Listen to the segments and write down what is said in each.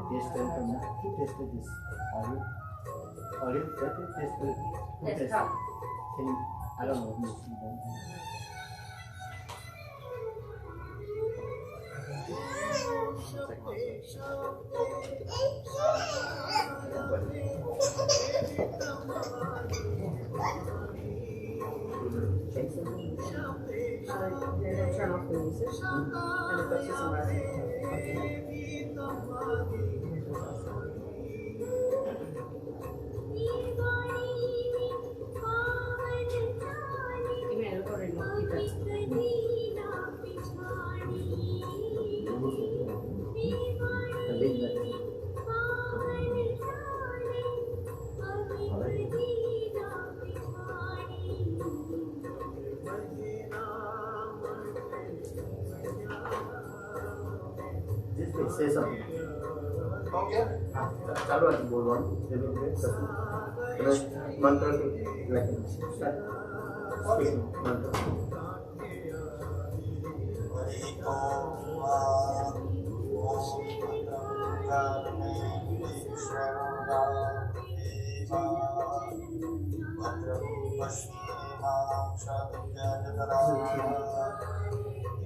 Taste करना कि taste this audio that is taste can I don't know turn off the music and it goes to some rest. Just say something. Okay. चलो आज बोल रहा हूँ जब मैं मंत्र start speaking mantra.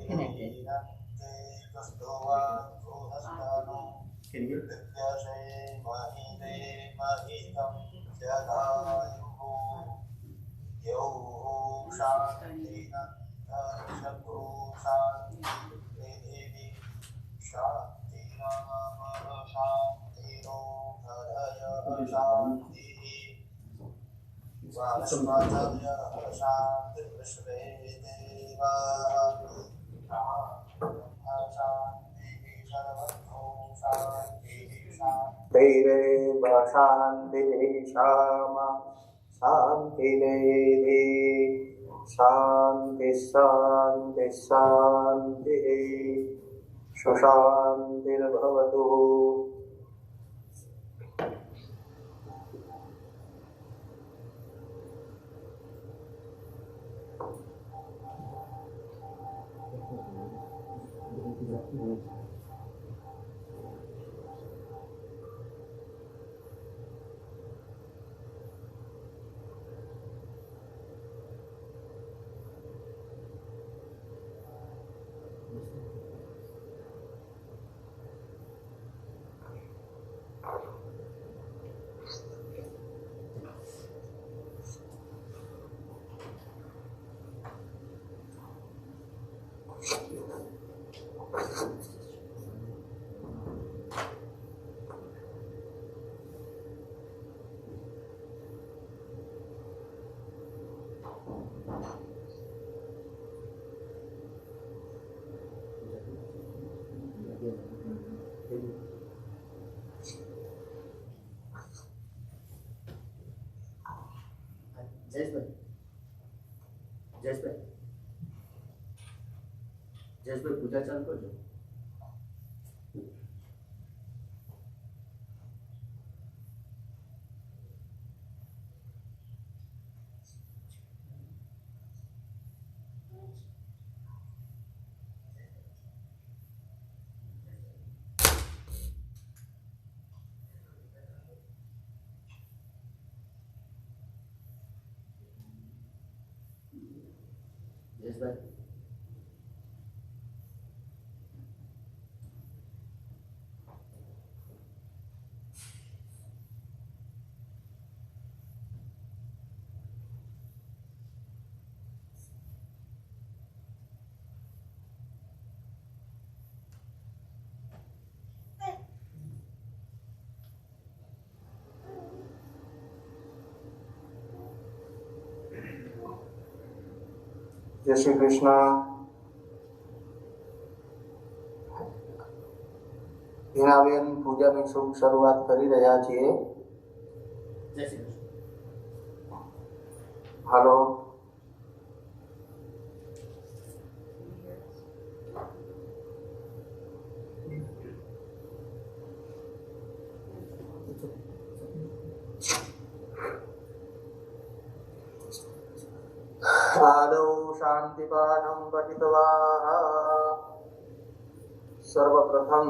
Connected. Can you? शांति शामा शांति शांति शांति शांति सुशांतिर्भवतु. जयेश भाई पूजा चालू कर दो. जयेश भाई जय श्री कृष्ण. હિનાબેન પૂજાની શુભ શરૂઆત કરી રહ્યા છીએ. હાલો. आदौ शान्तिपानं पठितवाः સર્વપ્રથમ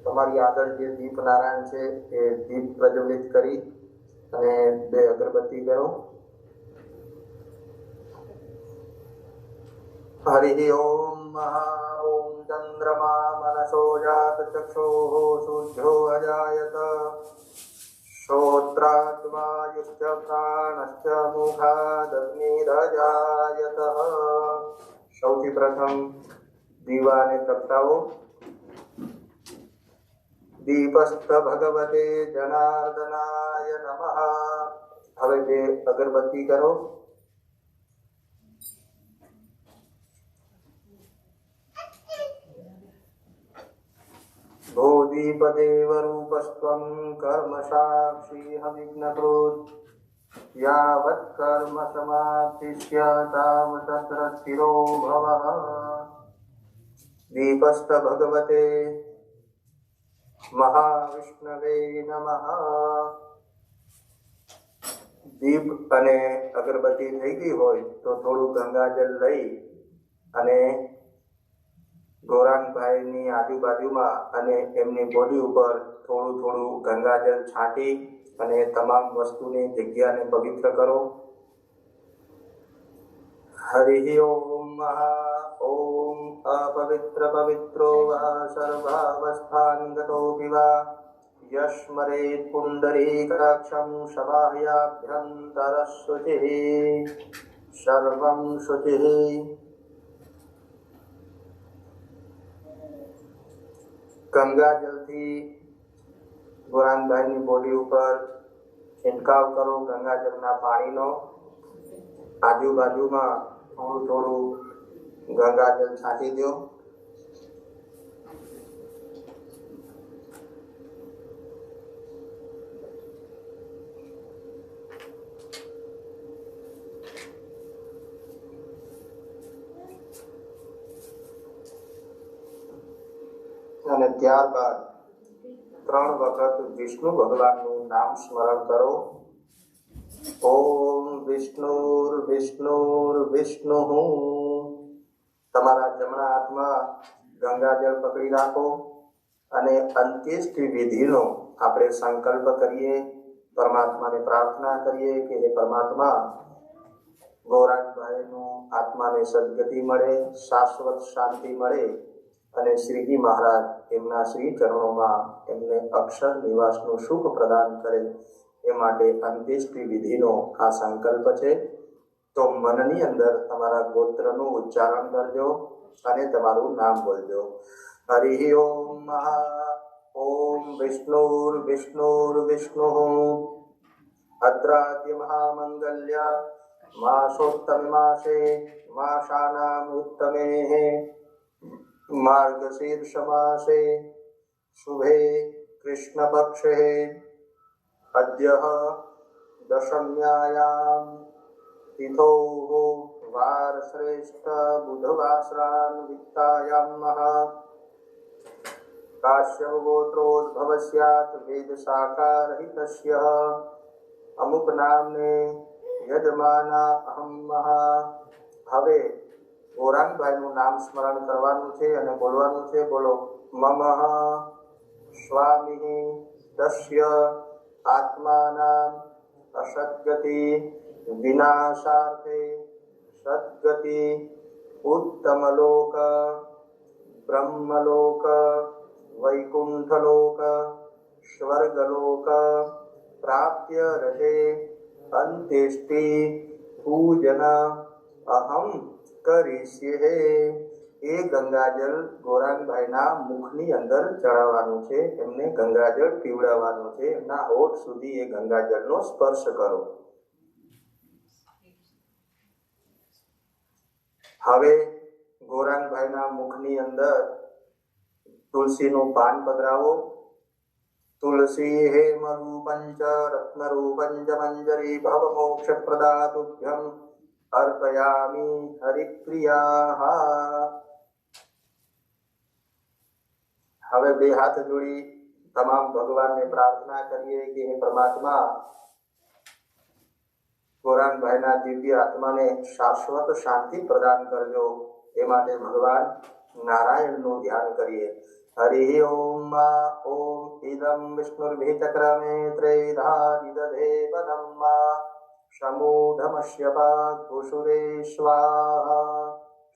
તમારી આગળ જે દીપ નારાયણ છે એ દીપ પ્રજ્વલિત કરી અને 2 અગરબત્તી કરો. હરિ ઓમ મહા ઓમ ચંદ્રમા મનસો જાત ચક્ષોઃ સૂર્યો અજાયત શ્રોત્રાદ્વાયુશ્ચ પ્રાણશ્ચ મુખાદગ્નિરજાયત. સૌથી પ્રથમ દીવાને પ્રગટાવો. દીપસ્થ ભગવતે જનાર્દનાય નમઃ. હવે 2 અગરબત્તી કરો. ભૂદીપદેવ રૂપસ્ત્વં કર્મ સાક્ષી હવિઘ્નકૃત યાવત કર્મ સમાપ્તિસ્ય તાવત તત્ર સ્થિરો ભવઃ. દીપસ્થ ભગવતે મહાવિષ્ણવે નમઃ. દીપ અને અગરબત્તી થઈ ગઈ હોય તો થોડું ગંગાજળ લઈ અને ગૌરાંગભાઈની આજુબાજુમાં અને એમની બોડી ઉપર થોડું થોડું ગંગાજળ છાંટી અને તમામ વસ્તુની જગ્યાને પવિત્ર કરો. હરિ ઓમ મહા ઓમ અપવિત્ર પવિત્રો વા સર્વાવસ્થાનગતોપી વા યસ્મરેત પુંડરીકાક્ષં સમાહ્યાભ્યંતરશુચિઃ સર્વં શુચિઃ. ગંગાજળથી ગૌરાંગભાઈની બોડી ઉપર છંટકાવ કરો ગંગાજળના પાણીનો. આજુબાજુમાં થોડું થોડું ગંગાજળ છાંટી દો. અને ત્યારબાદ 3 વખત વિષ્ણુ ભગવાનનું નામ સ્મરણ કરો. ઓમ વિષ્ણુર વિષ્ણુર વિષ્ણુઃ. તમારા જમણા હાથમાં ગંગાજળ પકડી રાખો અને અંત્યેષ્ટિ વિધિનો આપણે સંકલ્પ કરીએ. પરમાત્માને પ્રાર્થના કરીએ કે હે પરમાત્મા, ગૌરાંગભાઈનું આત્માને સદગતિ મળે, શાશ્વત શાંતિ મળે અને શ્રીજી મહારાજ એમના શ્રી ચરણોમાં એમને અક્ષર નિવાસનું સુખ પ્રદાન કરે. એ માટે અંત્યેષ્ટિ વિધિનો આ સંકલ્પ છે. તો મનની અંદર તમારા ગોત્રનું ઉચ્ચારણ કરજો અને તમારું નામ બોલજો. હરિ ઓમ મહા ઓમ વિષ્ણુર વિષ્ણુર વિષ્ણુઃ અદ્રાદ્ય મહામંગલ્ય માસોત્તમે માસે માસાનામ ઉત્તમેઃ માર્ગશીર્ષ માસે શુભે કૃષ્ણ પક્ષે અદ્ય દશમ્યાયામ તિથોઃ વાર શ્રેષ્ઠ બુધવાસરાન વિત્તાયામઃ કાશ્યપ ગોત્રોદ્ભવસ્યાત વેદ શાખારહિતસ્ય અમુક નામને યજમાના અહમ્મઃ. હવે ગૌરાંગભાઈનું નામ સ્મરણ કરવાનું છે અને બોલવાનું છે. બોલો. મમ સ્વામી તસ્ય આત્માનામ અસદ્ગતિ વિનાશાર્થે સદ્ગતિ ઉત્તમલોક બ્રહ્મલોક વૈકુંઠલોક સ્વર્ગલોક પ્રાપ્ય રતે અંત્યેષ્ટિ પૂજન અહમ કરીષ્યે. એ ગંગાજળ ગૌરાંગભાઈના મુખની અંદર ચડાવવાનું છે. એમને ગંગાજળ પીવડાવવાનું છે. એમના હોઠ સુધી એ ગંગાજળનો સ્પર્શ કરો. હવે ગૌરાંગભાઈના મુખની અંદર તુલસીનું પાન પધરાવો. તુલસી હેમ રૂપંચ રત્ન રૂપંચ મંજરી ભવ મોક્ષ પ્રદાતુભ્યમ અર્પયામિ હરિપ્રિયા. હવે 2 હાથ જોડી તમામ ભગવાનને પ્રાર્થના કરીએ કે હે પરમાત્મા, ગૌરાંગભાઈના દિવ્ય આત્માને શાશ્વત શાંતિ પ્રદાન કરજો. એ માટે ભગવાન નારાયણનું ધ્યાન કરીએ. हरिः ॐ ॐ इदं विष्णुर्भिचक्रमे त्रेधा निदधे पदं समूढमस्य वाग्भुषुरे स्वाहा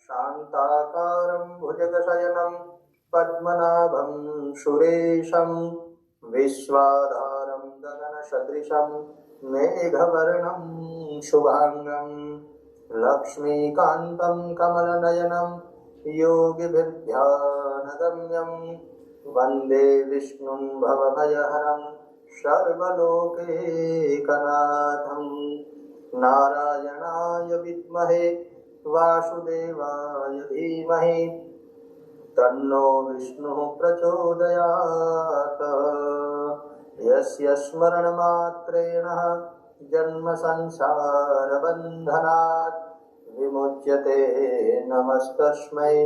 शान्ताकारं भुजगशयनं पद्मनाभं सुरेशं विश्वाधारं गगनसदृशं मेघवर्णं शुभाङ्गं लक्ष्मीकान्तं कमलनयनं योगिभिर्ध्यानगम्यं वन्दे विष्णुं भवभयहरं सर्वलोकैकनाथं नारायणाय विद्महे वासुदेवाय धीमहि तन्नो विष्णुः प्रचोदयात् यस्य स्मरणमात्रेण जन्मसंसारबन्धनात् विमुच्यते नमस्तस्मै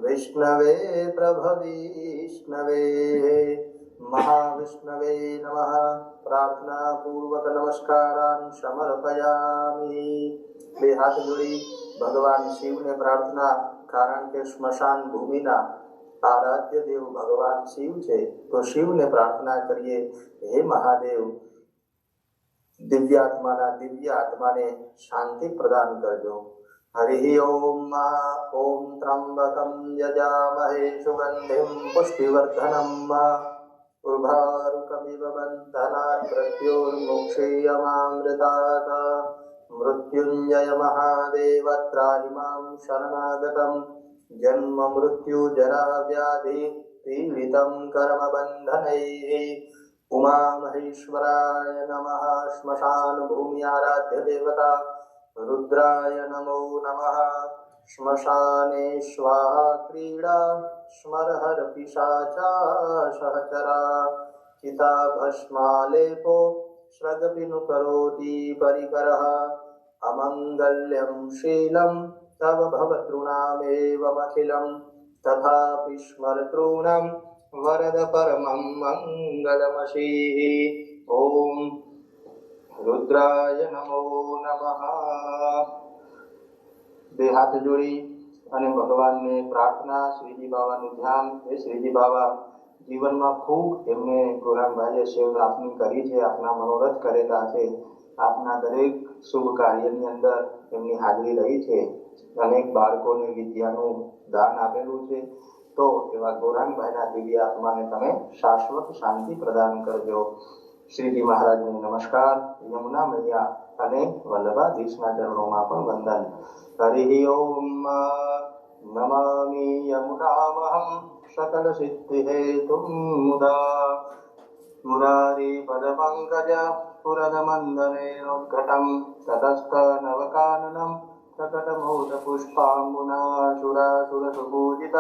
विष्णवे प्रभविष्णवे महाविष्णवे नमः। प्रार्थना पूर्वक नमस्कारान् समर्पयामि। બે હાથ જોડી ભગવાન શિવને પ્રાર્થના, કારણ કે સ્મશાન ભૂમિના આરાધ્ય દેવ ભગવાન શિવ છે, તો શિવને પ્રાર્થના કરીએ, હે મહાદેવ, દિવ્યાત્માના દિવ્ય આત્માને શાંતિ પ્રદાન કરજો। હરિ ઓમ ઓમ ત્રંબકમ યજામહે સુગંધિમ પુષ્ટિવર્ધનમ ઉર્ભારુકમિવ બંધનાत् મૃત્યોર્મુક્ષેયમામૃતાत् મૃત્યુંજય મહાદેવ ત્રાહિ માં શરણાગતમ જન્મ મૃત્યુ જરા વ્યાધિ પીડિતમ કર્મ બંધનૈઃ ઉમા મહેશ્વરાય નમઃ। શ્મશાન ભૂમિ આરાધ્ય દેવતા रुद्राय नमो नमः। श्मशाने स्वाहा क्रीडा स्मरहर पिशाचा सहचरा चिता भस्मालेपो श्रगपिनु करोति परिकरः अमङ्गल्यं शीलं तव भवतॄणामेवमखिलं तथापि स्मरतॄणां वरद परमं मङ्गलमशीः। ॐ रुद्राय नमो नमः। બે હાથ જોડી અને ભગવાનને પ્રાર્થના, શ્રીજી બાવાનું ધ્યાન। એ શ્રીજી બાવા જીવનમાં ખૂબ એમને ગૌરાંગભાઈએ સેવા આપની કરી છે, આપના મનોરથ કરેલા છે, આપના દરેક શુભ કાર્યની અંદર એમની હાજરી રહી છે, અનેક બાળકોને વિદ્યાનું દાન આપેલું છે। તો એવા ગૌરાંગભાઈના દિવ્ય આત્માને તમે શાશ્વત શાંતિ પ્રદાન કરજો। શ્રીજી મહારાજને નમસ્કાર, યમુના મૈયા અને વલ્લભાધીશના ચરણોમાં પણ વંદન। હરિ ઓમ નમામિ યમુનામહં સકલ સિદ્ધિ હેતું મુદા મુરારી પદ પંકજ પુરદ મંદરે ઉદ્ઘટં તતસ્થ નવકાનનં પ્રકટમોદ પુષ્પાંબુના સુરાસુર સુપૂજિત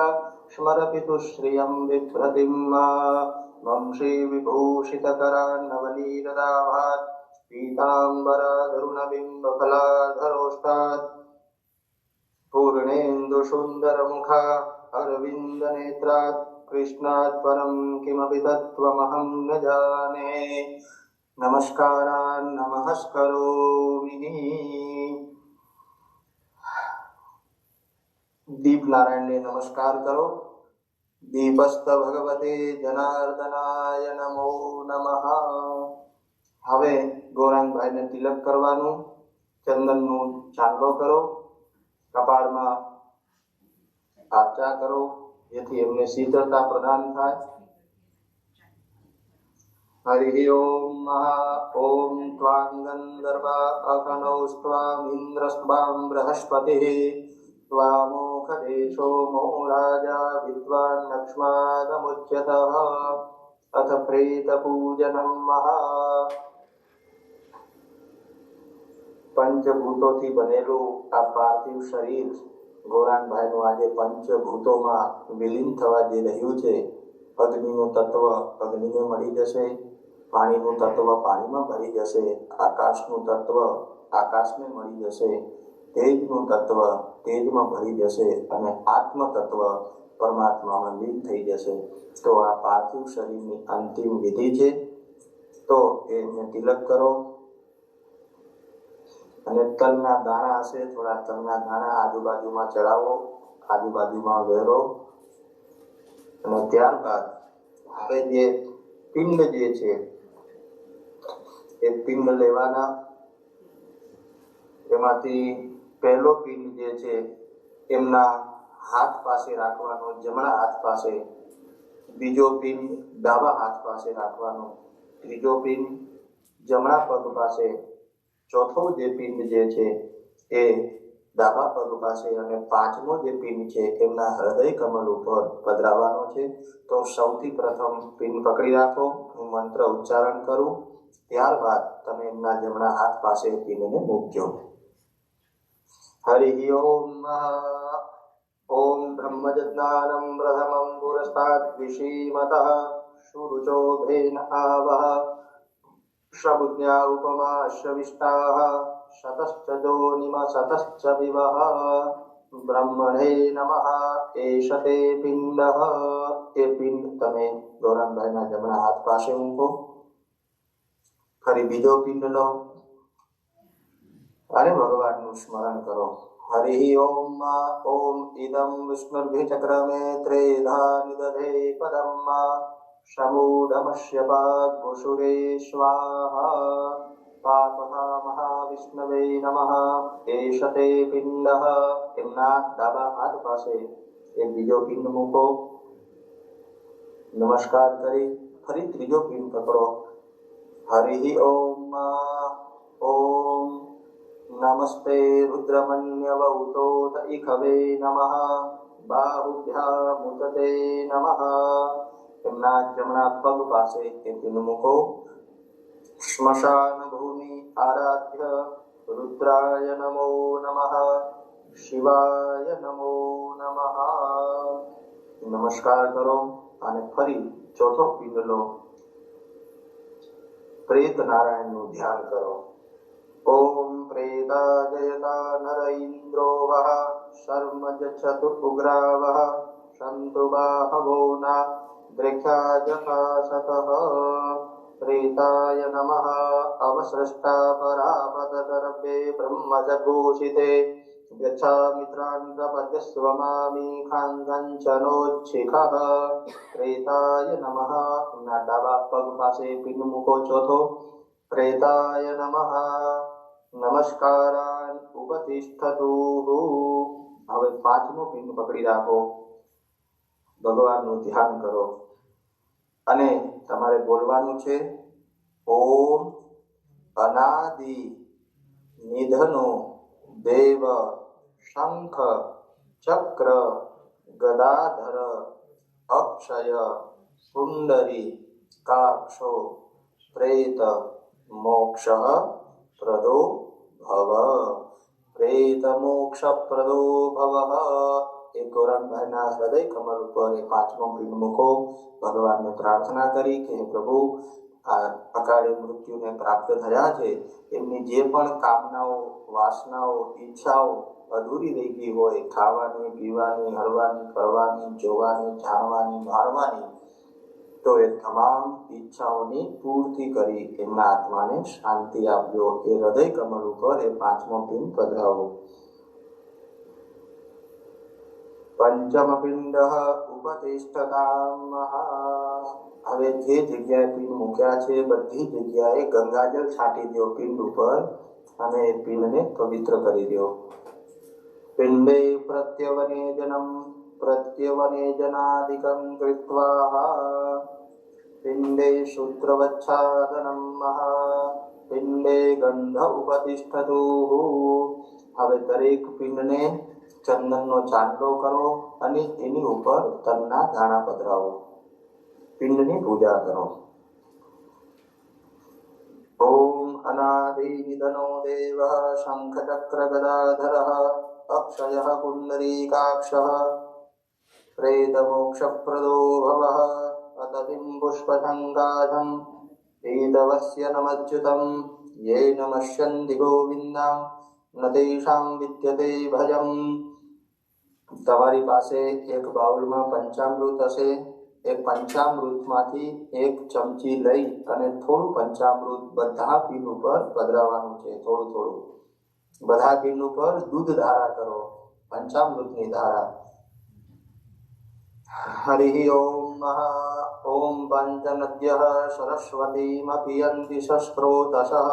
સ્મરપિતુ શ્રિયં વિભ્રતિં વંશી વિભૂષિત કરાન્નવનીરદાભાત પીતાંબર ધરુણબિંબ ફલાધરોષ્ટાत् પૂર્ણેન્દુ સુંદર મુખા અરવિંદ નેત્રાत् કૃષ્ણાत् પરમ કિમપી તત્ત્વમહં ન જાને નમસ્કારાन् નમસ્કરોમિ। દીપનારાયણને નમસ્કાર કરો। દીપસ્થ ભગવતે જનાર્દનાય નમો નમઃ। હવે ગૌરાંગભાઈને તિલક કરવાનું, ચંદનનું ચાંદલો કરો, કપાળમાં આરચા કરો, જેથી એમને શીતળતા પ્રદાન થાય। હરિ ઓમ ઓમ ત્વાં ગંધર્વા અગણૌસ્ત્વાં ઇન્દ્રસ્ત્વાં બૃહસ્પતિઃ ત્વામોખદેશો મો રાજા વિદ્વાન લક્ષ્માદમુચ્યતઃ અથ પ્રેત પૂજનમ મહા। પંચભૂતોથી બનેલું આ પાર્થિવ શરીર ગૌરાંગભાઈનું આજે પંચભૂતોમાં વિલીન થવા જઈ રહ્યું છે। અગ્નિનું તત્વ અગ્નિને મળી જશે, પાણીનું તત્વ પાણીમાં ભળી જશે, આકાશનું તત્વ આકાશને મળી જશે, તેજનું તત્વ તેજમાં ભળી જશે અને આત્મ તત્વ પરમાત્મામાં લીન થઈ જશે। તો આ પાર્થિવ શરીરની અંતિમ વિધિ છે। તો એને તિલક કરો અને તલના દાણા હશે, થોડા તલના દાણા આજુબાજુમાં ચડાવો, આજુબાજુમાં વેરો। અને ત્યારબાદ હવે જે પિંડ જે છે એ પિંડ લેવાના. એમાંથી પહેલો પિંડ જે છે એમના હાથ પાસે રાખવાનો, જમણા હાથ પાસે. બીજો પિંડ ડાબા હાથ પાસે રાખવાનો. ત્રીજો પિંડ જમણા પગ પાસે. ચોથો જે પિંડ જે છે એ ડાબા પગ પાસે. અને પાંચમો જે પિંડ છે એમના હૃદય કમળ ઉપર પધરાવવાનો છે. તો સૌથી પ્રથમ પિંડ પકડી રાખો, હું મંત્ર ઉચ્ચારણ કરું, ત્યારબાદ તમે એમના જમણા હાથ પાસે પિંડને મૂકજો. હરિ ઓમ. ઓમ બ્રહ્મજ્ઞાનમ પ્રથમં પુરસ્તાદ વિષીમતઃ શુરુચો ભેન આવઃ શબુજ્ઞા ઉપમા શવિષ્ટાઃ શતશ્ચ જોનિમ શતશ્ચ વિવઃ બ્રહ્મણે નમઃ એષતે પિંડઃ. એ પિંડ તમે ગૌરંગભાઈના જમણા હાથ પાસે મૂકો. ફરી બીજો પિંડ લો અને ભગવાનનું સ્મરણ કરો. હરિ ઓમ. ઓમ ઇદં વિષ્ણુર્ભિચક્રમે ત્રેધા નિદધે પદમ સમૂઢમસ્ય પાગુષુરે સ્વાહા પાપઃ મહાવિષ્ણવે નમઃ એષતે પિંડઃ. એમના ડાબા હાથ પાસે એક બીજો પિંડ મૂકો. નમસ્કાર કરી ફરી ત્રીજો પિંડ પકડો. હરિ ઓમ. ઓમ નમસ્તે રુદ્રમન્યવૌતોત ઇખવે નમઃ બાહુભ્યામુદતે નમઃ. એમના જમણા પગ પાસે એ પિંડ મૂકો. સ્મશાન ભૂમિ આરાધ્ય રુદ્રાય નમો નમઃ શિવાય નમો નમઃ. નમસ્કાર કરો અને ફરી ચોથો પિંડ લો. પ્રેત નારાયણનું ધ્યાન કરો. ઓમ પ્રેતાજયતા નર ઇન્દ્રો વઃ શર્મ ચતુર્ઉગ્રા વઃ સંતુ બાહવો ના દ્રખ્યા જથા સતઃ. પ્રેતાય નમઃ અવસૃષ્ટા પરાપતરભે બ્રહ્મજગોષિતે ગચ્છા મિત્રાન પ્રપદ્યસ્વમામી ખાંગંચનોચ્છિખઃ. પ્રેતાય નમઃ. એમના ડાબા પગ પાસે પિંડ મૂકો ચોથો. પ્રેતાય નમઃ નમસ્કારાન ઉપતિષ્ઠતુ. હવે પાંચમો પિંડ પકડી રાખો, ભગવાનનું ધ્યાન કરો અને તમારે બોલવાનું છે ઓમ અનાદિ નિધનો દેવ શંખ ચક્ર ગદાધર અક્ષય કુંડરી કાક્ષો પ્રેત મોક્ષ પ્રદો ભવ. પ્રેત મોક્ષ પ્રદો ભવ. એ ગૌરંગભાઈના હૃદય કમળ ઉપર એ પાંચમો પિંડ મૂકો. ભગવાનને પ્રાર્થના કરી કે હે પ્રભુ, આ અકાળે મૃત્યુને પ્રાપ્ત થયા છે એમની જે પણ કામનાઓ, વાસનાઓ, ઈચ્છાઓ અધૂરી રહી ગઈ હોય, ખાવાની, પીવાની, હરવાની, ફરવાની, જોવાની, જાણવાની, માણવાની, તો એ તમામ ઈચ્છાઓની પૂર્તિ કરી એમના આત્માને શાંતિ આપજો. એ હૃદય કમળ ઉપર એ પાંચમો પિંડ પધરાવો. પંચમ પિંડ ઉપતિષ્ઠતામ. હવે જે જગ્યાએ પિંડ મૂક્યા છે બધી જગ્યાએ ગંગાજળ છાંટી દો પિંડ ઉપર અને એ પિંડને પવિત્ર કરી દો. પિંડે પ્રત્યવનેજનાદિકં કૃત્વા પિંડે શૂદ્રવચ્છાદનમ પિંડે ગંધ ઉપતિષ્ઠતુ. હવે દરેક પિંડને ચંદનનો ચાંદલો કરો અને એની ઉપર તલના દાણા પધરાવો. પિંડની પૂજા કરો. ઓમ અનાદિ નિધનો દેવ શંખ ચક્ર ગદાધર અક્ષય પુંડરીકાક્ષ પ્રેત મોક્ષ પ્રદો ભવ. અતતિમ પુષ્પશંકાધમ એતવસ્ય નમચ્યુતમ યે નમસ્યન્તિ ગોવિંદમ ન તેષાં વિદ્યતે ભજમ. તમારી પાસે એક બાઉલમાં પંચામૃત હશે. એ પંચામૃતમાંથી એક ચમચી લઈ અને થોડું પંચામૃત બધા પિંડ ઉપર પધરાવવાનું છે. થોડું થોડું બધા પિંડ ઉપર દૂધ ધારા કરો, પંચામૃતની ધારા. हरिः ओम ओम पञ्चनद्यः सरस्वतीमपि यन्ति शस्त्रोतसः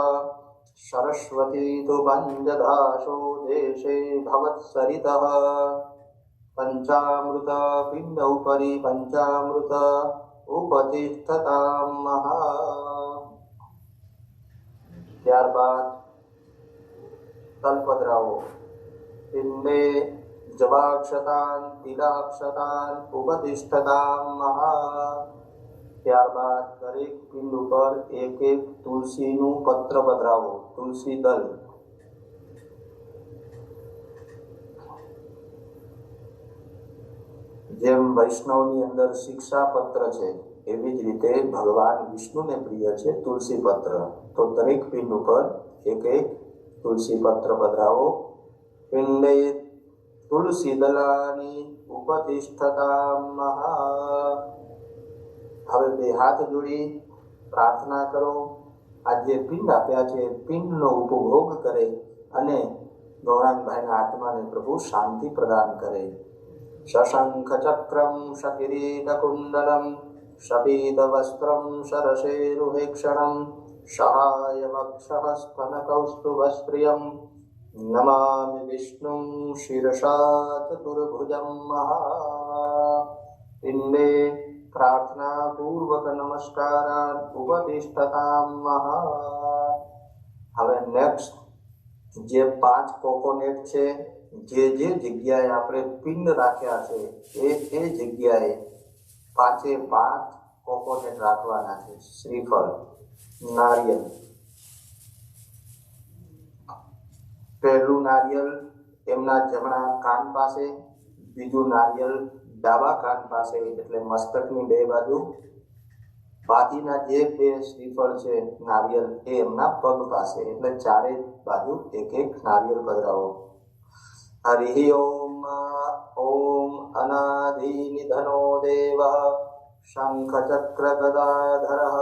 सरस्वती तु पञ्चदाशो देशे भवत्सरितः पंचामृत पिंड उपरि पंचामृत उपतिष्ठतां महा। ત્યારબાદ તલપદરાઓ પિંડે જવાક્ષતાન તિલાક્ષતાન ઉપતિષ્ઠતામ મહા। ત્યારબાદ દરેક પિંડ ઉપર એક એક તુલસીનું પત્ર પધરાવો, તુલસી દલ। જેમ વૈષ્ણવની અંદર શિક્ષા પત્ર છે એવી જ રીતે ભગવાન વિષ્ણુને પ્રિય છે તુલસી પત્ર, તો દરેક પિંડ ઉપર એક એક તુલસી પત્ર પધરાવો। પિંડે તુલસી દલાની ઉપતિષ્ઠતામ મહા। હવે બે હાથ જોડી પ્રાર્થના કરો, આ જે પિંડ આપ્યા છે પિંડનો ઉપભોગ કરે અને ગૌરાંગભાઈના આત્માને પ્રભુ શાંતિ પ્રદાન કરે। શશંખ ચક્રમ શકિરીટકુંડલમ શપીતવસ્ત્રમ શરશેરુહેક્ષણમ સહાય વક્ષઃ સ્તનકૌસ્તુભસ્ત્રિયમ નમામિ વિષ્ણું શિરસા ચતુર્ભુજમ મહા। પિંડે પ્રાર્થના પૂર્વક નમસ્કારાન ઉપતિષ્ઠતામ મહા। હવે નેક્સ્ટ જે 5 કોકોનેટ છે, જે જગ્યાએ આપણે પિંડ રાખ્યા છે એ જગ્યાએ 5 કોકોનેટ રાખવાના છે। શ્રીફળ, નારિયેળ, પહેલું નારિયેળ એમના જમણા કાન પાસે, બીજું નારિયેળ ડાબા કાન પાસે એટલે મસ્તકની 2 બાજુ, બાકીના જે 2 શ્રીફળ છે નારિયેળ એ એમના પગ પાસે એટલે 4 બાજુ એક એક નારિયેળ પધરાવો। हरिः ओम ओम अनादि निधनो देवः शंख चक्र गदाधरः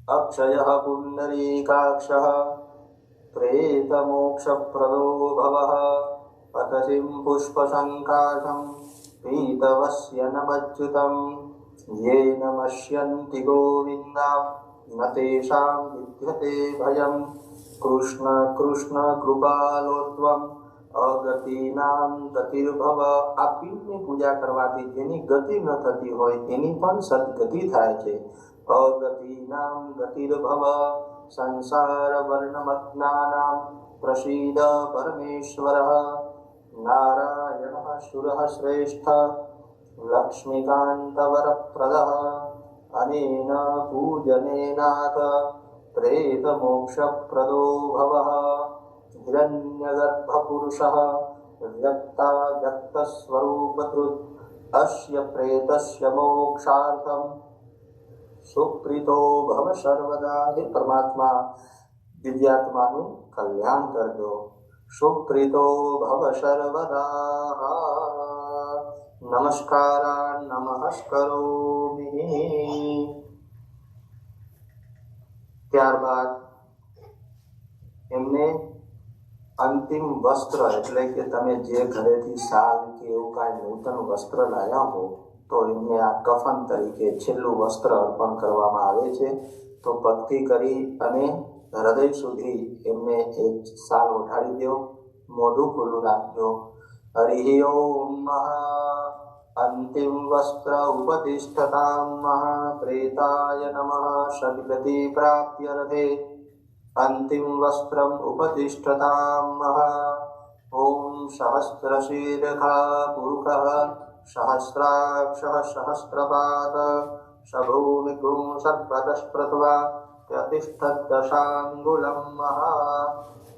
अक्षयः पुण्डरीकाक्षः प्रेत मोक्ष प्रदो भवः पतसिं पुष्पशङ्काशं पीतवस्य नमच्युतं ये नमस्यन्ति गोविन्दं न तेषां विद्यते भयं कृष्ण कृष्ण कृपालोत्वं અગતિનામ ગતિર્ભવ। આ પિંડની પૂજા કરવાથી જેની ગતિ ન થતી હોય એની પણ સદગતિ થાય છે। અગતિનામ ગતિર્ભવ સંસાર વર્ણમગ્નાનામ પ્રસીદ પરમેશ્વરઃ નારાયણઃ સુરઃ શ્રેષ્ઠ લક્ષ્મીકાંત વરપ્રદઃ અનેન પૂજનેનાથ પ્રેત મોક્ષ પ્રદો ભવઃ। हिरण्यगर्भपुरुषः व्यक्ताव्यक्तस्वरूपधृत् अस्य प्रेतस्य मोक्षार्थं सुप्रीतो भव सर्वदा। हे परमात्मा दिव्यात्माનું કલ્યાણ કરજો, સુપ્રીતો ભવ સર્વદા। નમસ્કારાન નમસ્કરોમિ। ત્યારબાદ એમને અંતિમ વસ્ત્ર એટલે કે તમે જે ઘરેથી શાલ કે એવું કાંઈ નૂતન વસ્ત્ર લાયા હો તો એમને આ કફન તરીકે છેલ્લું વસ્ત્ર અર્પણ કરવામાં આવે છે। તો ભક્તિ કરી અને હૃદય સુધી એમને એક શાલ ઓઢાડી દો, મોઢું ખુલ્લું રાખજો। હરિ ઓમ મહા અંતિમ વસ્ત્ર ઉપતિષ્ઠતામ મહા પ્રેતાય નમઃ સદગતિ પ્રાપ્યર્થે અંતિમ વસ્ત્રમ ઉપતિષ્ઠતામ મહા। ઓમ સહસ્રશીર્ષા પુરુષઃ સહસ્રાક્ષઃ સહસ્રપાદ સભૂમિગું સર્પતસ્પ્રત્વા પ્રતિષ્ઠદશાંગુલમ મહા।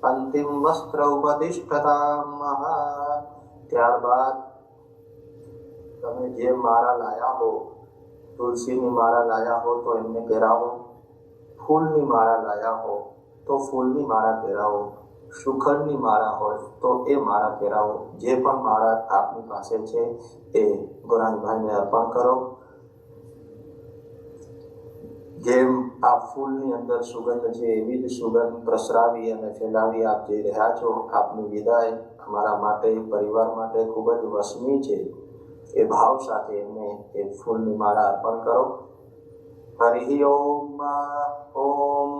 અંતિમ વસ્ત્ર ઉપતિષ્ઠતામ મહા। ત્યારબાદ તમે જે માળા લાયા હો, તુલસીની માળા લાયા હો તો એમને પહેરાવો, ફૂલની માળા લાયા હો તો ફૂલની માળા પહેરાવો, સુખડની માળા હોય તો એ માળા પહેરાવો। જે પણ માળા આપની પાસે છે એ ગૌરાંગભાઈને અર્પણ કરો। જેમ આ ફૂલની અંદર સુગંધ છે એવી જ સુગંધ પ્રસરાવી અને ફેલાવી આપ જઈ રહ્યા છો। આપની વિદાય અમારા માટે, પરિવાર માટે ખૂબ જ વસમી છે। એ ભાવ સાથે એમને એ ફૂલની માળા અર્પણ કરો. હરિ ઓમ. ઓમ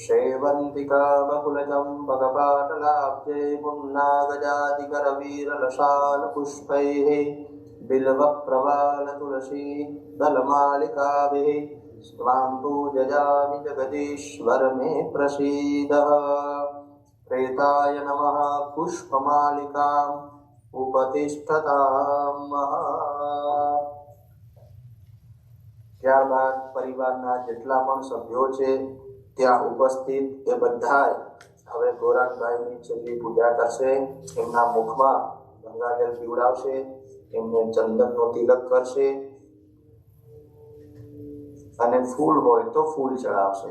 શૈવંતિકા બકુલચંપકપાટલાબ્જે પુન્નાગજાતિકરવીરલશાલ પુષ્પૈઃ બિલ્વ પ્રવાલ તુલસી દલમાલિકાભિઃ સ્વામ પૂજયામિ જગદીશ્વર મે પ્રસીદઃ. પ્રેતાય નમઃ પુષ્પમાલિકામ ઉપતિષ્ઠતામ. ત્યારબાદ પરિવારના જેટલા પણ સભ્યો છે ત્યાં ઉપસ્થિત એ બધા હવે ગૌરાંગભાઈની છેલ્લી પૂજા કરશે. એમના મુખમાં ગંગાજળ પીવડાવશે, એમને ચંદનનો તિલક કરશે અને ફૂલ હોય તો ફૂલ ચડાવશે.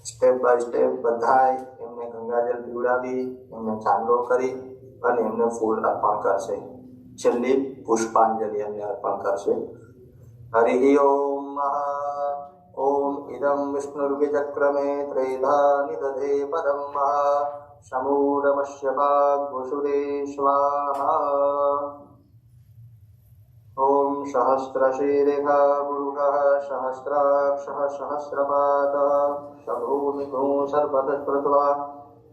સ્ટેપ બાય સ્ટેપ બધાય એમને ગંગાજળ પીવડાવી, એમને ચાંદલો કરી અને એમને ફૂલ અર્પણ કરશે. છેલ્લી પુષ્પાંજલિ એમને અર્પણ કરશે. હરિ ઓમ. ઓમ ઇદં વિષ્ણુર્વિચક્રમે ત્રેધા નિદધે પદમ સમૂઢમસ્યપાગ્ભુસુરે સ્વાહા. ઓમ સહસ્રશીરેખા પુરુષः સહસ્રાક્ષः સહસ્રપાદः સભૂમિકો સર્વતઃ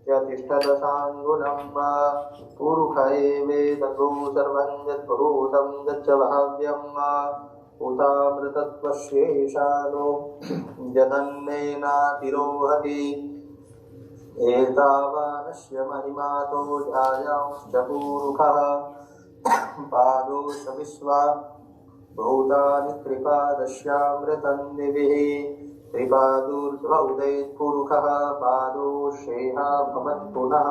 યતિષ્ઠદશાંગુલમ. પુરુષ એવેદગો સર્વં યદ્ભૂतं यच्च भाव्यं उतामृतत्वस्येषानो यदन्नेनातिरोहति. एतावानस्य महिमातो ध्यायांश्च पुरुषः पादोश विश्वा भूतानि त्रिपादस्यामृतं दिभिः. त्रिपादोर्ध्वौदैः पुरुषः पादोषेहा भवत्पुनः.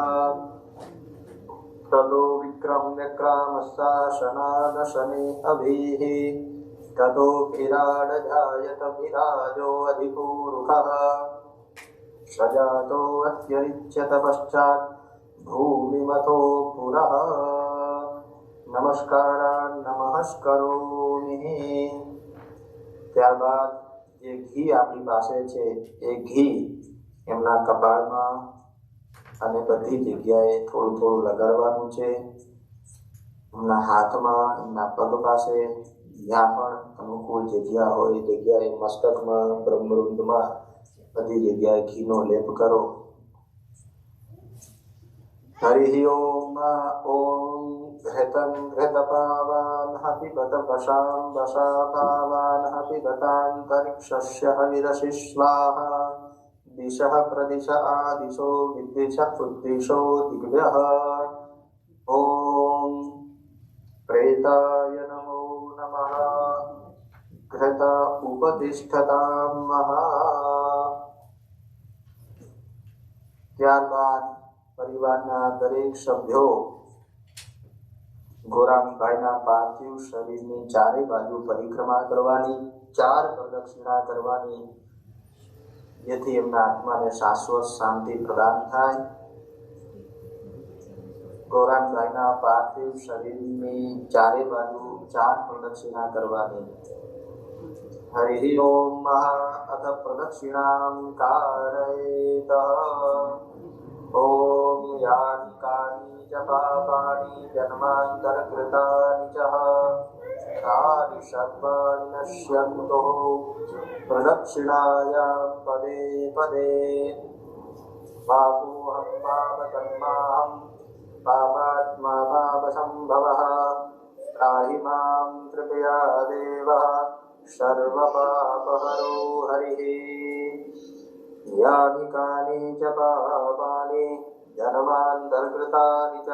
ततो विक्रम्य क्रामशासनादशने अभिः ततो विराडजायत विराजो अधिपुरुषः. सजातो अत्यरिच्यत पश्चात् भूमिमतो पुरः. नमस्कारान् नमस्करोमि. ત્યારબાદ જે ઘી આપણી પાસે છે એ ઘી એમના કપાળમાં અને બધી જગ્યાએ થોડું થોડું લગાડવાનું છે. એમના હાથમાં, એમના પગ પાસે, જ્યાં પણ અનુકૂળ જગ્યા હોય એ જગ્યાએ, મસ્તકમાં, બ્રહ્મરુંદમાં બધી જગ્યાએ ઘીનો લેપ કરો. હરિ ઓમ. ઓમ ઘૃतं ઘૃતપાવાન પિબત વશાં વશાપાવાન પિબતાંતરિક્ષસ્ય હવિરસि સ્વાહા. દિશઃ પ્રદિશ આદિશો વિદ્વિષ ઉદ્દિશો દિગ્ભ્યઃ. ઓમ પ્રેતાય નમો નમઃ. ઘૃત ઉપતિષ્ઠતામ. ત્યારબાદ પરિવારના દરેક સભ્યો ગૌરાંગભાઈના પાર્થિવ શરીરની ચારે બાજુ પરિક્રમા કરવાની, 4 પ્રદક્ષિણા કરવાની, જેથી એમના આત્માને શાશ્વત શાંતિ પ્રદાન થાય. ગૌરાંગભાઈના પાર્થિવ શરીરની ચારે બાજુ 4 પ્રદક્ષિણા કરવાની. હરિ ઓમ. અથ પ્રદક્ષિણાં કારયેત. ઓમ યાનિ કાનિ ચ પાપાનિ જન્માંતરકૃતાનિ ચ તાનિ સર્વાણિ નશ્યન્તો પ્રદક્ષિણાયાં પદે પદે. પાપોહં પાપકર્માહં પાપાત્મા પાપસંભવઃ. ત્રાહિ માં કૃપયા દેવઃ સર્વપાપહરો હરિઃ. યાનિ કાનિ ચ પાપાનિ જન્માંતરકૃતાનિ ચ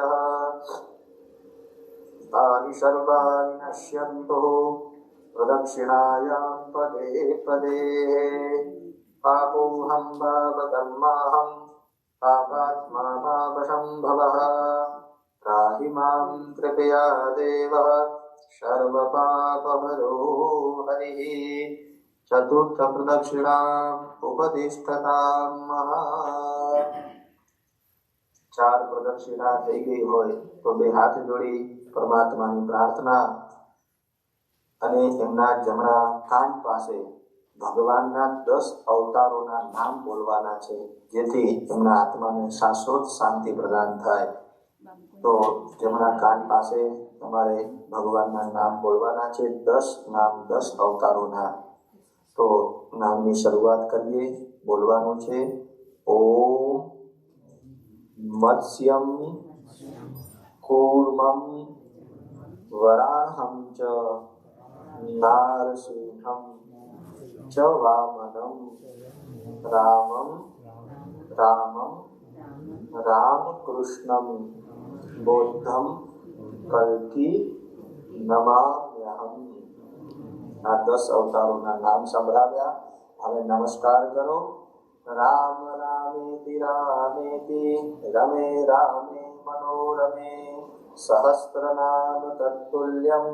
તાનિ સર્વાણિ નશ્યન્તો પ્રદક્ષિણાયાં પદે પદે. પાપોહં પાપકર્માહં પાપાત્મા પાપસંભવઃ. ત્રાહિ માં કૃપયા દેવઃ સર્વપાપહરો હરિઃ. ચતુર્થ પ્રદક્ષિણાં ઉપતિષ્ઠતામ. 4 પ્રદક્ષિણા થઈ ગઈ હોય તો 2 હાથ જોડી પરમાત્માની પ્રાર્થના અને એમના જમણા કાન પાસે ભગવાનના 10 અવતારોના નામ બોલવાના છે, જેથી એમના આત્માને શાશ્વત શાંતિ પ્રદાન થાય. તો જમણા કાન પાસે તમારે ભગવાનના નામ બોલવાના છે. 10 નામ, 10 અવતારોના. તો નામની શરૂઆત કરીએ. બોલવાનું છે ઓમ મત્સ્યમ કૂર્મમ વરાહમ ચ નારસિંહમ ચ વામનમ રામમ રામકૃષ્ણમ બૌદ્ધમ કલ્કી નમામ્યહમ. આ 10 અવતારોના નામ સંભળાવ્યા. હવે નમસ્કાર કરો. રામ રામેતિ રામેતિ રમે રામે મનોરમે સહસ્ત્ર નામ તત્તુલ્યમ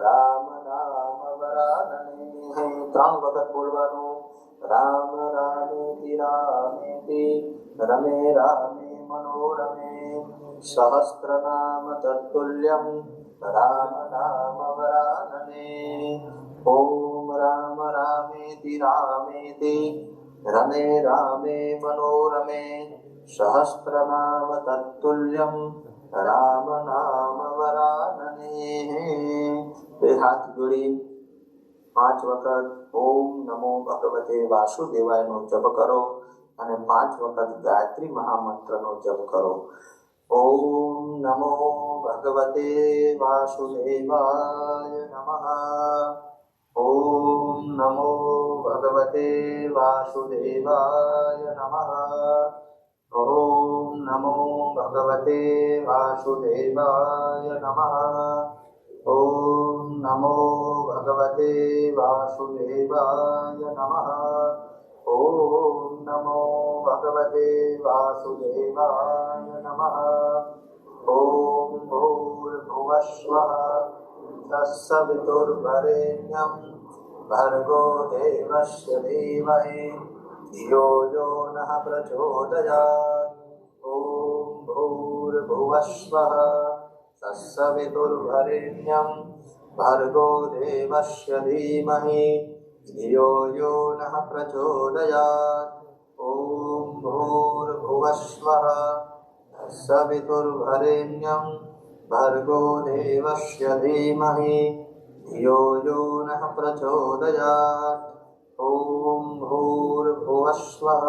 રામ નામ વરાનને. 3 વખત બોલવાનું. રામ રામેતિ રામેતિ રમે રામે મનોરમે સહસ્ત્ર નામ તત્તુલ્યમ રામ નામ વરાનને. ઓમ રામ રામેતિ રામેતિ રમે રામે મનોરમે સહસ્ત્ર નામ તત્તુલ્યમ રામ નામ વરાનને. બે હાથ જોડી 5 વખત ઓમ નમો ભગવતે વાસુદેવાયનો જપ કરો અને 5 વખત ગાયત્રી મહામંત્રનો જપ કરો. ઓમ નમો ભગવતે વાસુદેવાય નમઃ. ઓમ નમો ભગવતે વાસુદેવાય નમઃ. ઓમ નમો ભગવતે વાસુદેવાય નમઃ. ઓમ નમો ભગવતે વાસુદેવાય નમઃ. ઓમ નમો ભગવતે વાસુદેવાય નમઃ. ઓમ ભૂર્ભુવસ્વઃ તત્સવિતુર્વરેણ્યં ભર્ગો દેવસ્ય ધીમહિ ધિયો યો નઃ પ્રચોદયાત. ઓમ ભૂર્ભુવસ્વઃ તત્સવિતુર્વરેણ્યં ભર્ગો દેવસ્ય ધીમહિ ધિયો યો નઃ પ્રચોદયાત. ઓમ ભૂર્ભુવસ્વઃ તત્સવિતુર્વરેણ્યં ભર્ગો દેવસ્ય ધીમહિ ધિયો યો નઃ પ્રચોદયાત. ઓમ ભૂર્ભુવસ્વઃ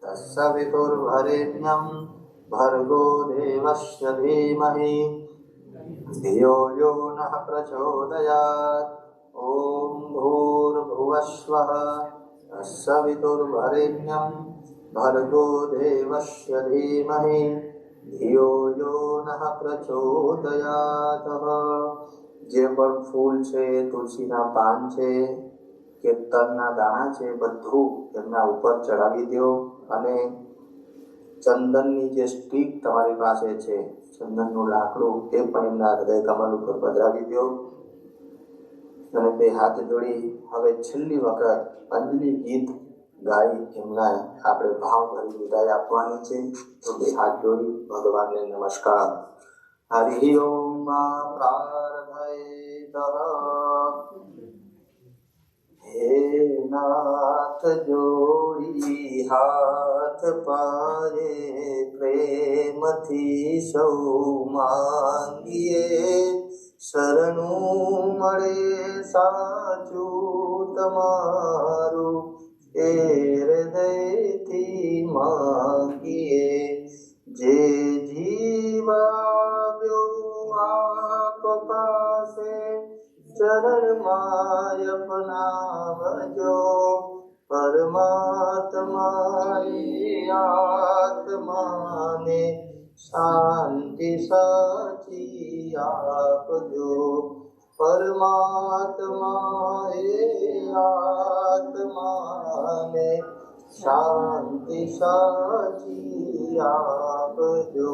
તત્સવિતુર્વરેણ્યં ભર્ગો દેવસ્ય ધીમહિ ધિયો યો નઃ પ્રચોદયાત. ઓમ ભૂર્ભુવસ્વઃ તત્સવિતુર્વરેણ્યં ભર્ગો દેવસ્ય ધીમહિ ધિયો યો નઃ પ્રચોદયાત. જે પણ ફૂલ છે, તુલસીના પાન છે કે તલના દાણા છે, બધું એમના ઉપર ચડાવી દો. અને ચંદનની જે સ્ટીક તમારી પાસે છે, ચંદનનું લાકડું, એ પણ એમના હૃદય કમલ ઉપર પધરાવી દો. અને બે હાથ જોડી હવે છેલ્લી વખત અંજલિ ગીત ગાઈ એમના આપણે ભાવ ભરી વિદાય આપવાની છે. તો બે હાથ જોડી ભગવાનને નમસ્કાર. હરિ ઓમ પ્રાર્થયિતઃ. હે નાથ જોડી હાથ પાયે પ્રેમથી સૌ માંગીએ. શરણું મળે સાચું તમારું એ હૃદયથી માંગીએ. જે જીવાવ્યો આપ પાસે ચરણમાં અપનાવજો. પરમાત્માની આત્માને શાંતિ સાચી આપજો. પરમાત્માએ આત્માને શાંતિ સાચી આપજો.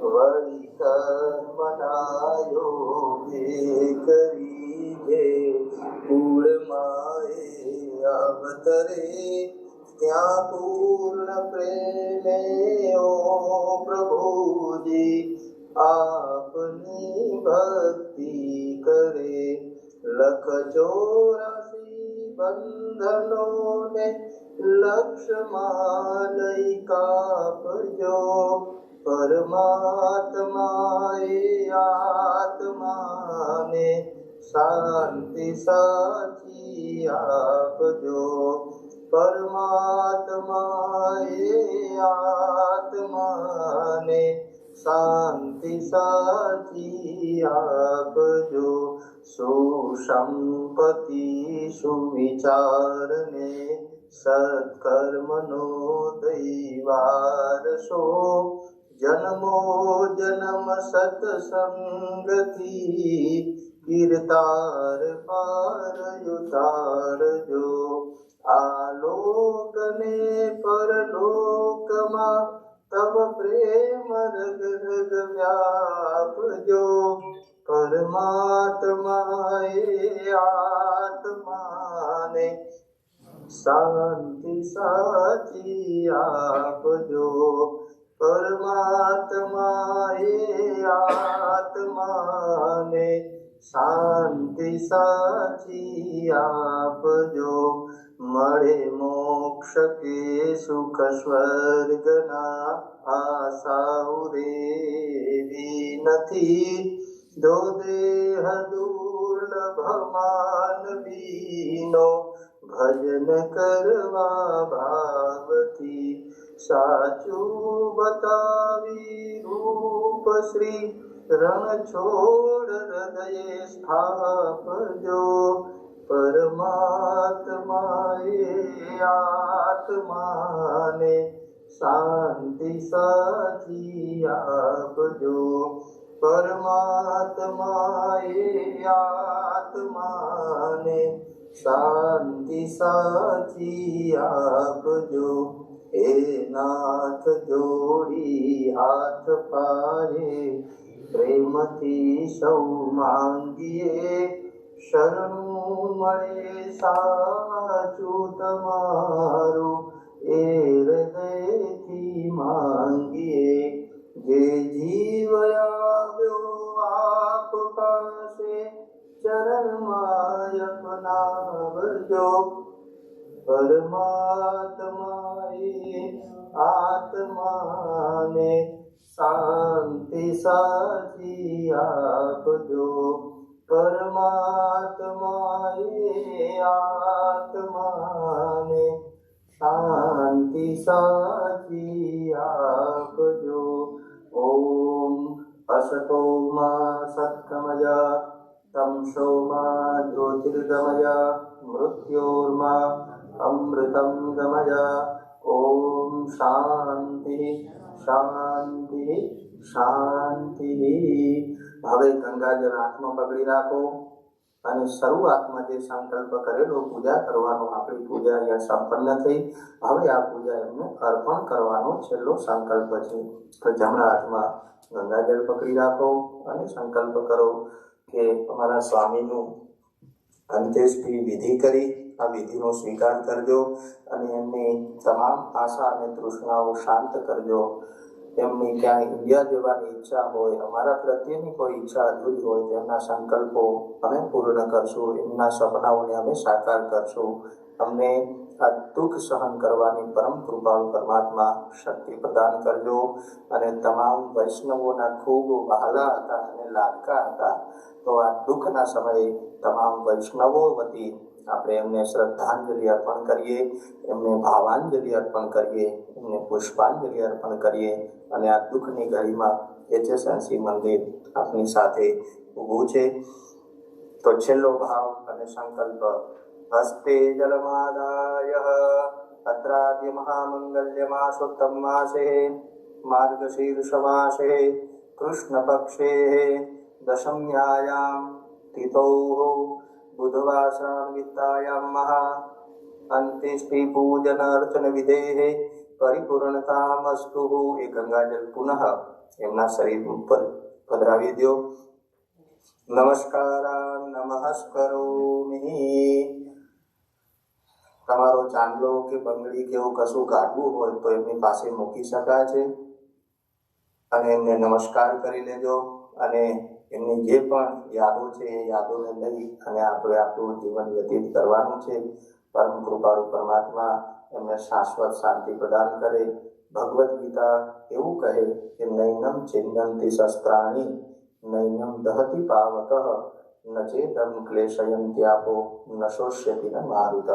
વળી કર્મનાયો કરી જે કુળમાએ અવતરે ત્યાં પૂર્ણ પ્રેમે ઓ પ્રભુજી આપની ભક્તિ કરે. લખ 84 બંધનોને લક્ષમાં લઈ કાપજો. પરમાત્માએ આત્માને શાંતિ સાચી આપજો. પરમાત્માએ આત્માને શાંતિ સાચી આપજો. સુસંપત્તિ સુવિચારને સત્કર્મનો દૈવારસો. જન્મો જન્મ સત્સંગથી કીર્તાર પાર ઉતારજો. આલોકને પરલોકમાં તવ પ્રેમ રગ રગ વ્યાપજો. પરમાત્માએ આત્માને શાંતિ સાચી આપજો. પરમાત્માએ આત્માને શાંતિ સાચી આપજો. મળે મોક્ષ કે સુખ સ્વર્ગના આશાઓ રેવી નથી. દો દેહ દુર્લભ માનવીનો ભજન કરવા ભાવથી. સાચું બતાવી રૂપ શ્રી રણ છોડ હૃદયે સ્થાપજો. પરમાત્માએ આત્માને શાંતિ સાચી આપજો. પરમાત્માએ આત્માને શાંતિ સાચી આપજો. હે નાથ જોડી હાથ પાયે પ્રેમથી સૌ માંગીએ. શરણું મળે સાચું તમારું એ હૃદયથી માંગીએ. જે જીવ આવ્યો આપ પાસે ચરણમાં અપનાવજો. પરમાત્માએ આત્માને શાંતિ સાચી આપજો. પરમાત્માએ આત્માને શાંતિ સાચી આપજો. ઓમ અસતો માં સત્કમય તમસો માં જ્યોતિર્ગમય મૃત્યોર્મા અમૃતમ ગમય. ઓમ શાંતિ શાંતિ શાંતિ. હવે ગંગાજળ હાથમાં પકડી રાખો અને શરૂઆતમાં જે સંકલ્પ કરેલો પૂજા કરવાનો, આપણી પૂજા અહીંયા સંપન્ન થઈ. હવે આ પૂજા એમને અર્પણ કરવાનો છેલ્લો સંકલ્પ છે. તો જમણા હાથમાં ગંગાજળ પકડી રાખો અને સંકલ્પ કરો કે અમારા સ્વામીનું અંત્યેષ્ટિ વિધિ કરી આ વિધિનો સ્વીકાર કરજો અને એમની તમામ આશા અને તૃષ્ણાઓ શાંત કરજો. એમની ક્યાંય ઇન્ડિયા જવાની ઈચ્છા હોય, અમારા પ્રત્યેની કોઈ ઈચ્છા અધૂરી હોય, તેમના સંકલ્પો અમે પૂર્ણ કરશું. એમના સપનાઓને અમે સાકાર કરશું. અમને આ દુઃખ સહન કરવાની પરમ કૃપાળુ પરમાત્મા શક્તિ પ્રદાન કરજો. અને તમામ વૈષ્ણવોના ખૂબ વહાલા હતા અને લાડકા હતા. તો આ દુઃખના સમયે તમામ વૈષ્ણવો વતી આપણે એમને શ્રદ્ધાંજલિ અર્પણ કરીએ, એમને ભાવાંજલિ અર્પણ કરીએ, એમને પુષ્પાંજલિ અર્પણ કરીએ. અને આ દુઃખની ઘડીમાં એચએસએનસી મંદિર આપણી સાથે ઊભું છે. તો છેલ્લો ભાવ અને સંકલ્પ. હસ્તે જલમાદાય અત્રાદ્ય મહામંગલ્યમાસોત્તમ માસે માર્ગશીર્ષ માસે કૃષ્ણ પક્ષે દશમ્યાયામ તિથૌ બુધવાસરામ વિત્તાયામ મહા અંતિષ્ટિ પૂજન અર્ચન વિધેઃ પરિપૂર્ણતામસ્તુ. એ ગંગાજળ પુનઃ એમના શરીર ઉપર પધરાવી દો. નમસ્કારાન નમસ્કરોમિ. તમારો ચાંદલો કે બંગડી કે એવું કશું કાઢવું હોય તો એમની પાસે મૂકી શકાય છે અને એમને નમસ્કાર કરી લેજો. અને એમની જે પણ યાદો છે એ યાદોને લઈ અને આપણે આપણું જીવન વ્યતીત કરવાનું છે. પરમ કૃપાળુ પરમાત્મા એમને શાશ્વત શાંતિ પ્રદાન કરે. ભગવદ્ ગીતા એવું કહે કે નૈનમ છિન્નંતિ શસ્ત્રાણી નૈનમ દહતિ પાવકઃ ન ચેદમ ક્લેશયન્ત્યાપો ન શોષ્યતિ ન મારુતઃ.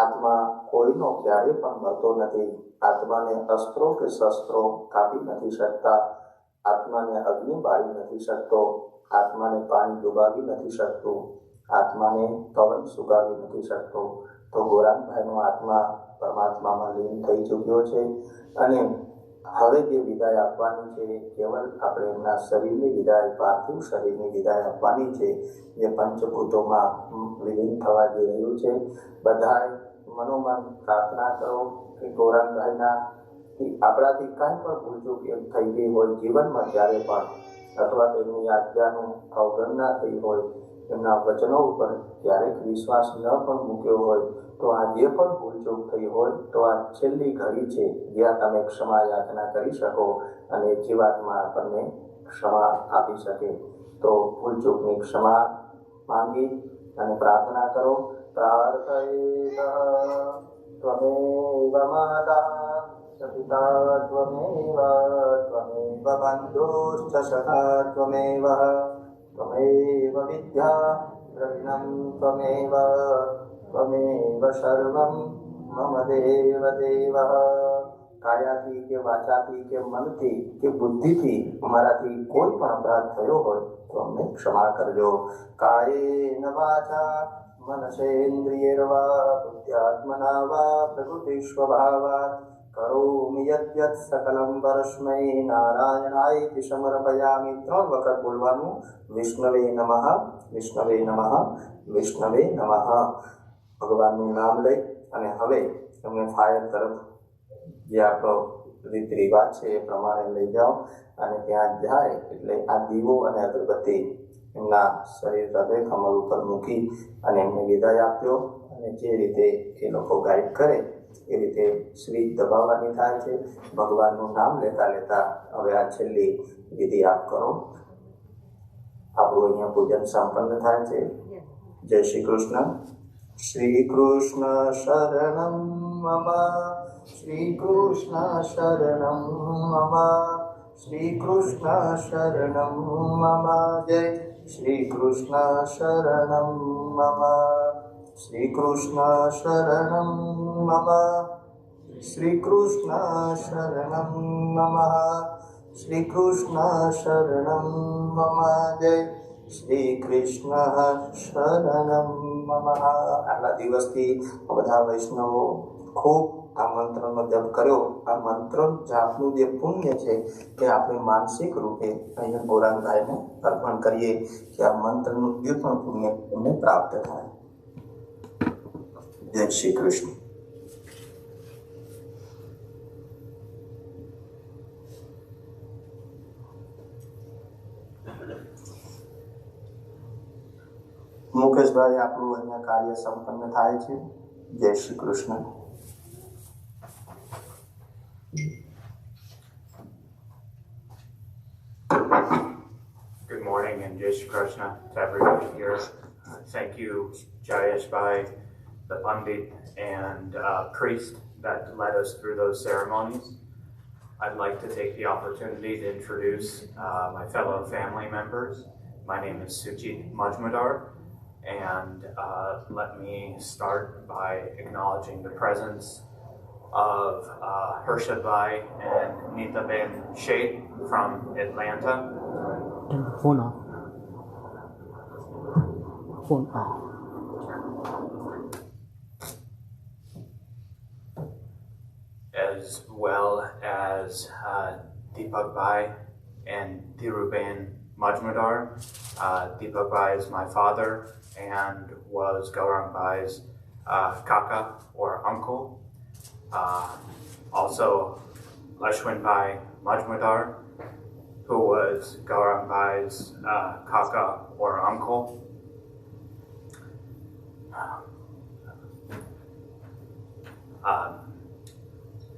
આત્મા કોઈનો ક્યારે પણ મરતો નથી. આત્માને અસ્ત્રો કે શસ્ત્રો કાપી નથી શકતા. આત્માને અગ્નિ બાળી નથી શકતો. આત્માને પાણી ડુબાવી નથી શકતું. આત્માને પવન સુગાવી નથી શકતો. તો ગોરાંગભાઈનો આત્મા પરમાત્મામાં લીન થઈ ચૂક્યો છે અને હવે જે વિદાય આપવાની છે કેવલ આપણે એમના શરીરની વિદાય, પાર્થિવ શરીરની વિદાય આપવાની છે, જે પંચભૂતોમાં વિલીન થવા જઈ રહ્યું છે. બધાએ મનોમન પ્રાર્થના કરો કે ગોરાંગભાઈના આપણાથી કાંઈ પણ ભૂલચૂક એમ થઈ ગઈ હોય જીવનમાં ક્યારે પણ, અથવા તો એમની આજ્ઞાનું અવગણના થઈ હોય, એમના વચનો ઉપર ક્યારેક વિશ્વાસ ન પણ મૂક્યો હોય, તો આ જે પણ ભૂલચૂક થઈ હોય તો આ છેલ્લી ઘડી છે જ્યાં તમે ક્ષમા યાચના કરી શકો અને જીવાત્મા આપણને ક્ષમા આપી શકે. તો ભૂલચૂકની ક્ષમા માંગી અને પ્રાર્થના કરો. પ્રાર્થયેતઃ ત્વમેવ માતા પિતા ત્વમેવ ત્વમેવ બંધુશ્ચ સખા ત્વમેવ ત્વમેવ વિદ્યા દ્રવિણં ત્વમેવ ત્વમેવ સર્વં મમ દેવ દેવ. કાયાથી કે વાચાથી કે મનથી કે બુદ્ધિથી અમારાથી કોઈ પણ અપરાધ થયો હોય તો અમને ક્ષમા કરજો. કાયેન વાચા મનસેન્દ્રિયૈર્વા બુદ્ધ્યાત્મના વા પ્રકૃતિ સ્વભાવાत् કરોમિ યદ્યत् સકલં પરસ્મૈ નારાયણાય સમર્પયામિ. 3 વખત બોલવાનું. વિષ્ણવે નમઃ, વિષ્ણવે નમઃ, વિષ્ણવે નમઃ. ભગવાનનું નામ લઈ અને હવે તમે ફાયર તરફ જે આપણો રીત રિવાજ છે એ પ્રમાણે લઈ જાઓ અને ત્યાં જાય એટલે આ દીવો અને અગરબત્તી એમના શરીર હૃદય કમળ ઉપર મૂકી અને એમને વિદાય આપ્યો. અને જે રીતે એ લોકો ગાઈડ કરે એ રીતે સ્વીચ દબાવવાની થાય છે. ભગવાનનું નામ લેતા લેતા હવે આ છેલ્લી વિધિ આપ કરો. આપણું અહીંયા પૂજન સંપન્ન થાય છે. જય શ્રી કૃષ્ણ. શ્રી કૃષ્ણ શરણમ મમ, શ્રી કૃષ્ણ શરણમ મમ, શ્રી કૃષ્ણ શરણમ મમ. જય શ્રી કૃષ્ણ શરણમ મમ, શ્રી કૃષ્ણ શરણમ મમ, શ્રી કૃષ્ણ શરણમ મમ, શ્રી કૃષ્ણ શરણમ મમ. જય શ્રી કૃષ્ણ શરણમ મમ. આટલા દિવસથી બધા વૈષ્ણવો ખૂબ આ મંત્રનો જપ કર્યો. આ મંત્ર જાપનું જે પુણ્ય છે તે આપણે માનસિક રૂપે અહીંયા ગોરાંગભાઈને અર્પણ કરીએ કે આ મંત્રનું જે પણ પુણ્ય એમને પ્રાપ્ત થાય. જય શ્રી કૃષ્ણ. મુકેશભાઈ, આપણું અહીંયા કાર્ય સંપન્ન થાય છે. જય Shri Krishna. Good morning and Jai Shri Krishna to everybody here. Thank you, Jayesh Bhai, the Pandit and priest that led us through those ceremonies. I'd like to take the opportunity to introduce my fellow family members. My name is Sujit Majmudar, and let me start by acknowledging the presence of Harshad Bhai and Nita Ben Shade from Atlanta. Phone off. Phone off. As well as Deepak Bhai and Dhrupad Majmudar. Deepak Bhai is my father and was Gaurang Bhai's kaka or uncle. Also Ashwin Bhai Majmudar, who was Gaurang Bhai's kaka or uncle.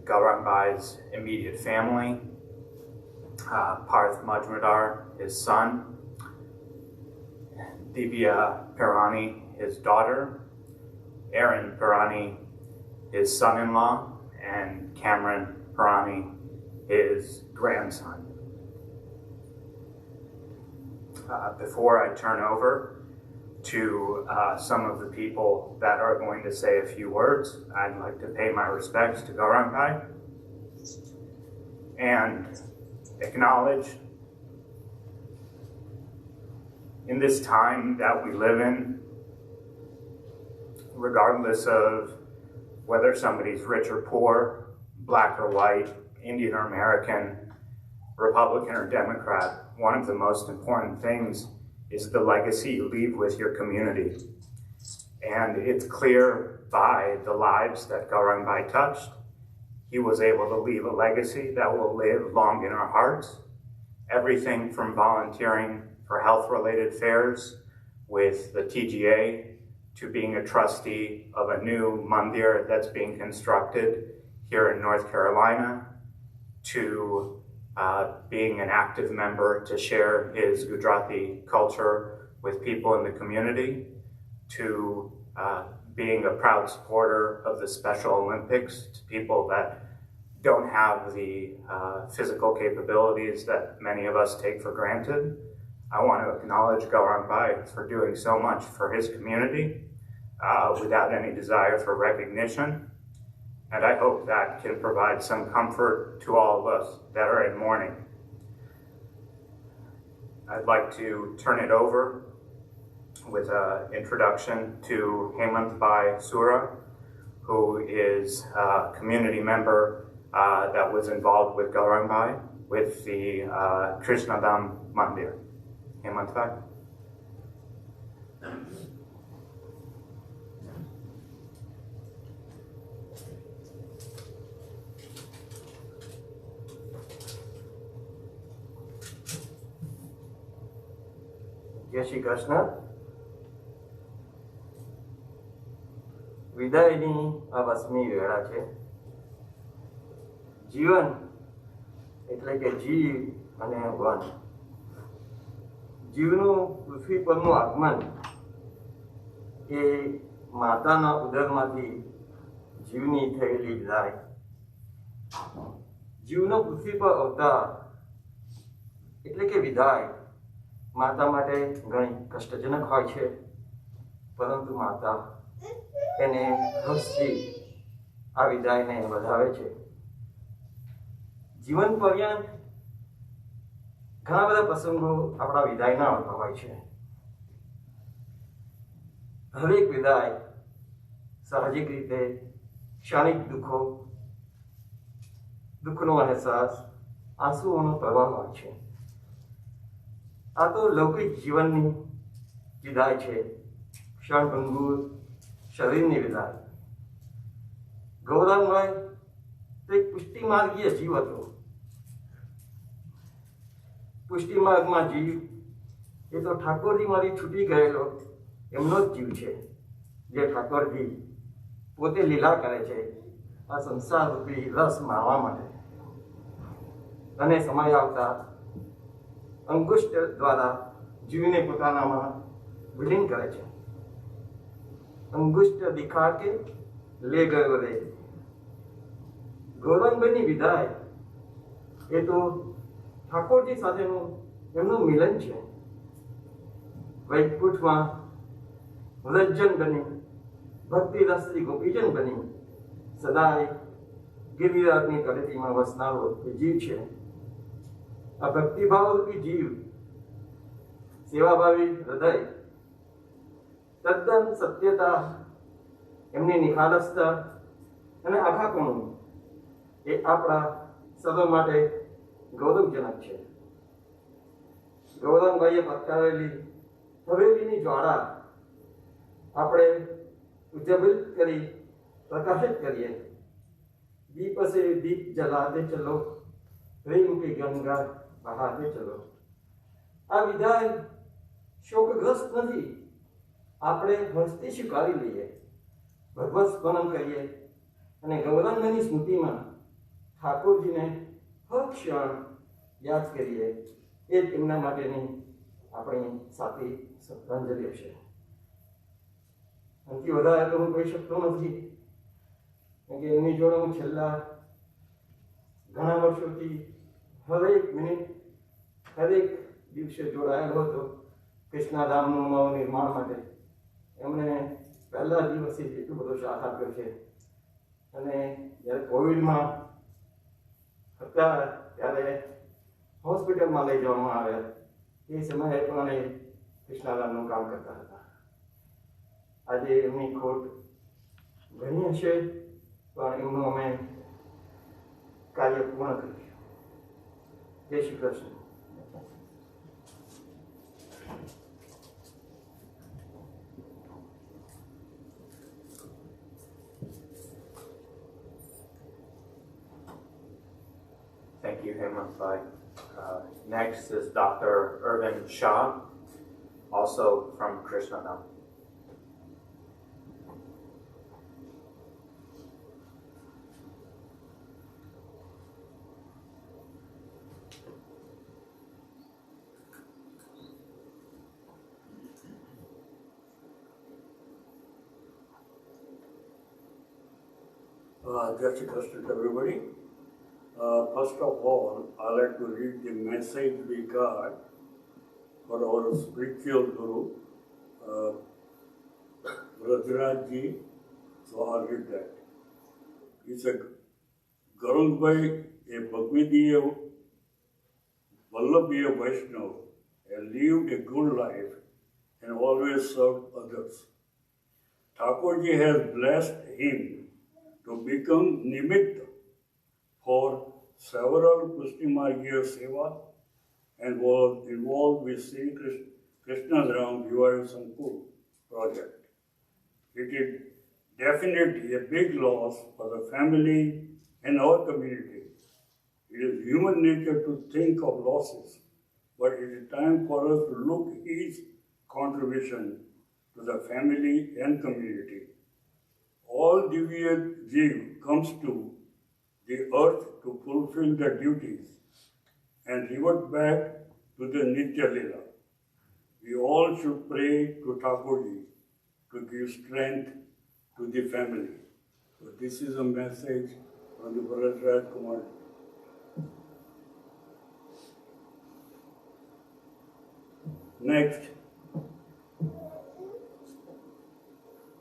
Gaurang Bhai's immediate family, Parth Majmudar, his son, Divya Pirani, his daughter, Aaron Pirani, his son-in-law, and Cameron Pirani, his grandson. Before I turn over to some of the people that are going to say a few words, I'd like to pay my respects to Gaurang and acknowledge in this time that we live in, regardless of whether somebody's rich or poor, black or white, Indian or American, Republican or Democrat, one of the most important things is the legacy you leave with your community. And it's clear by the lives that Gaurang Bhai touched, he was able to leave a legacy that will live long in our hearts. Everything from volunteering for health-related fairs with the TGA to being a trustee of a new mandir that's being constructed here in North Carolina, to being an active member to share his Gujarati culture with people in the community, to being a proud supporter of the Special Olympics to people that don't have the physical capabilities that many of us take for granted. I want to acknowledge Gaurang Bhai for doing so much for his community without any desire for recognition. And I hope that can provide some comfort to all of us that are in mourning. I'd like to turn it over with an introduction to Hemant Bhai Sura, who is a community member that was involved with Gaurang Bhai with the Krishnadam Mandir. Hemant Bhai. જય શ્રી કૃષ્ણ. વિદાયની આ વસમી વેળા છે. જીવન એટલે કે જીવ અને one. જીવનું પૃથ્વી પરનું આગમન એ માતાના ઉદરમાંથી જીવની થયેલી વિદાય. જીવનો પૃથ્વી પર અવતાર એટલે કે વિદાય માતા માટે ઘણી કષ્ટજનક હોય છે, પરંતુ માતા એને હસતી આ વિદાયને વધાવે છે. જીવન પર્યંત ઘણા બધા પ્રસંગો આપણા વિદાયના આવતા હોય છે. હરેક વિદાય સાહજિક રીતે ક્ષણિક દુઃખનો અહેસાસ, આંસુઓનો પ્રવાહ હોય છે. આ તો લૌકિક જીવનની વિદાય છે, ક્ષણભંગુર શરીરની વિદાય. ગૌરાંગભાઈ તો એક પુષ્ટિમાર્ગીય જીવ હતો. પુષ્ટિમાર્ગમાં જીવ એ તો ઠાકોરજીમાંથી છૂટી ગયેલો એમનો જ જીવ છે, જે ઠાકોરજી પોતે લીલા કરે છે આ સંસાર રૂપી રસ માણવા માટે. અને સમય આવતા અંગુષ્ટ દ્વારા જીવને પોતાનામાં વિલીન કરે છે. અંગુષ્ટ દિખા કે લે ગયો રે. ગૌરંગભાઈની વિદાય એ તો ઠાકોરજી સાથેનું એમનું મિલન છે. વૈકુંઠમાં વ્રજજન બની, ભક્તિ રસથી ગોપીજન બની, સદાય ગિરિરાજની તળેટીમાં વસનારો એ જીવ છે. આ ભક્તિભાવરૂપી જીવ, સેવાભાવી હૃદય, તદ્દન સત્યતા, એમની નિખાલસતા અને આખાપણું એ આપણા સર્વ માટે ગૌરવજનક છે. ગૌરંગભાઈએ પ્રગટાવેલી હવેલીની જ્વાળા આપણે ઉજ્જવલિત કરી પ્રકાશિત કરીએ. દીપ સે દીપ જલાતે ચલો, પ્રેમ કી ગંગા બહાતે ચલો. આ વિદાય શોકગ્રસ્ત નથી. આપણે હસ્તી સ્વીકારી લઈએ, ભગવત સ્મરણ કરીએ અને ગૌરાંગની સ્મૃતિમાં ઠાકોરજીને હર ક્ષણ યાદ કરીએ. એ જ એમના માટેની આપણી સાચી શ્રદ્ધાંજલિ હશે. આનાથી વધારે તો હું કહી શકતો નથી, કેમ કે એમની જોડે હું છેલ્લા ઘણા વર્ષોથી હરેક મિનિટ હરેક દિવસે જોડાયેલો હતો કૃષ્ણાધામનું નવનિર્માણ માટે. એમણે પહેલા દિવસથી એટલો બધો સાથ આપ્યો છે. અને જ્યારે કોવિડમાં હતા ત્યારે હોસ્પિટલમાં લઈ જવામાં આવ્યા. એ સમયે પણ એ કૃષ્ણાધામનું કામ કરતા હતા. આજે એમની ખોટ ઘણી હશે, પણ એમનું અમે કાર્ય પૂર્ણ કરીશું. જય Shri Krishna. Thank you, Hemant Bhai. Next is Dr. Irvin Shah, also from Krishnadam. Just a question to everybody. First of all, I'd like to read the message we got for our spiritual guru, Dhrupad ji. So I'll read that. He said, Gaurang Bhai, a Bhagavadiya Vallabhiya Vaishnava, has lived a good life and always served others. Thakurji has blessed him to become nimitta for several Pushtimargiya Seva and was involved with Sri Krishnadram Vivayo Sankur project. It is definitely a big loss for the family and our community. It is human nature to think of losses, but it is time for us to look his contribution to the family and community. All Divya Jeev comes to the earth to fulfill their duties and revert back to the Nitya Lila. We all should pray to Thakurji to give strength to the family. So this is a message from the Bharat Raj Kumar. Next,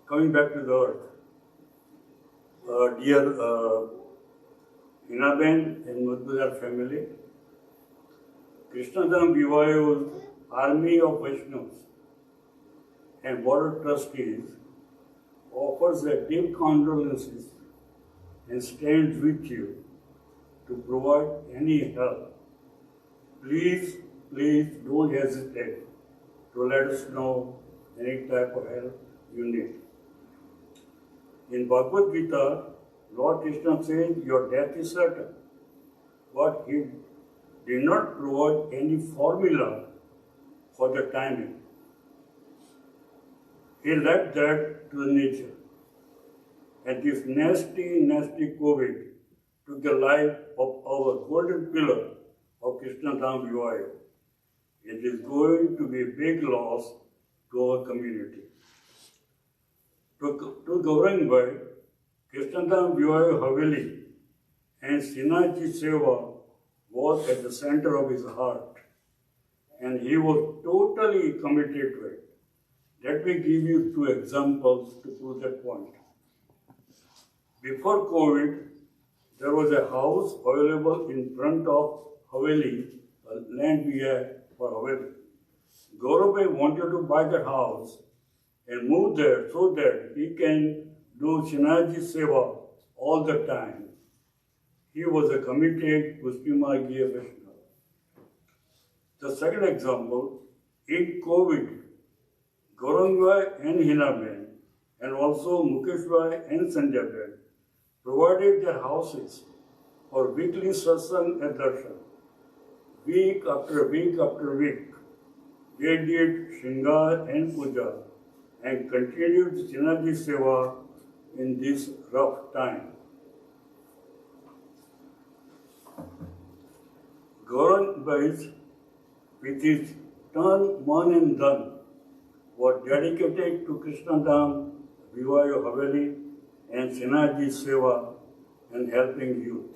coming back to the earth. Dear Hinaben and Majmudar family, Krishnadam Vivayo's army of Vaishnavas and board of trustees offers their deep condolences and stands with you to provide any help. Please don't hesitate to let us know any type of help you need. In Bhagavad Gita, Lord Krishna says, your death is certain, but he did not provide any formula for the timing. He left that to the nature. And this nasty COVID took the life of our golden pillar of Krishnadam Vivayo. It is going to be a big loss to our community. To Gaurang Bhai, Krishnadam Vivayo Haveli and Sinaji Seva was at the center of his heart, and he was totally committed to it. Let me give you two examples to prove that point. Before COVID, there was a house available in front of Haveli, a land we had for Haveli. Gaurang Bhai wanted to buy that house and move there so that he can do Shinaji Seva all the time. He was a committed Pushtimargiya Vaishnava. The second example, in COVID, Gaurang Bhai and Hinaben and also Mukesh Bhai and Sanjay Bhai provided their houses for weekly satsang and darshan. Week after week after week, they did Shringar and Puja and continued Shinaji Seva in this rough time. Gaurang Bhai, with his turn, man and dhan, were dedicated to Krishnadam, Vivayo Haveli and Shinaji Seva and helping youth.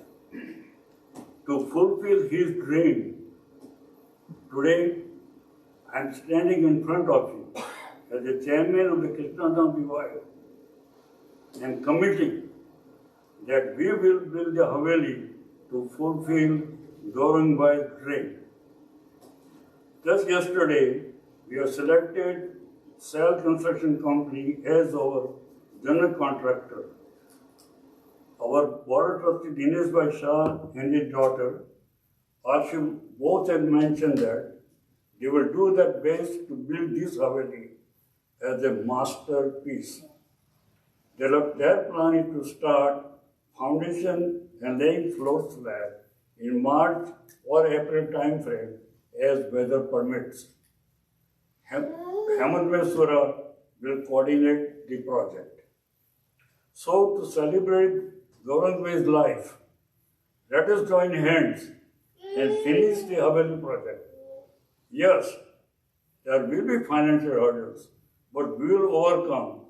to fulfill his dream. Today, I am standing in front of you as the chairman of the Krishnadam Revival and committing that we will build the Haveli to fulfill Gaurang Bhai's dream. Just yesterday, we have selected Cell Construction Company as our general contractor. Our board of trustee Dinesh Bhai Shah and his daughter Ashim both have mentioned that they will do their best to build this Haveli as a masterpiece. Their plan is to start foundation and laying floor slab in March or April time frame as weather permits. Hemantmeswara will coordinate the project. So to celebrate Gaurang Bhai's life, let us join hands and finish the Haveli project. Yes, there will be financial hurdles, but we will overcome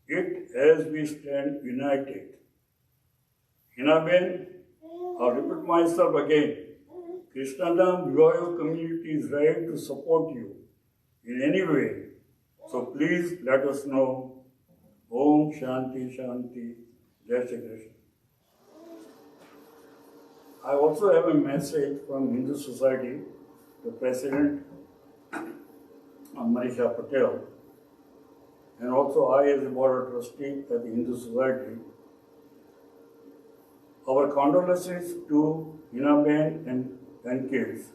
it as we stand united. Hinaben, I'll repeat myself again. Krishnadam Vivayo community is ready to support you in any way. So please let us know. Om Shanti Shanti. Jai Shri Krishna. I also have a message from Hindu Society to President Manisha Patel, and also I as a board of trustee at the Hindu Society. Our condolences to Hinaben and kids.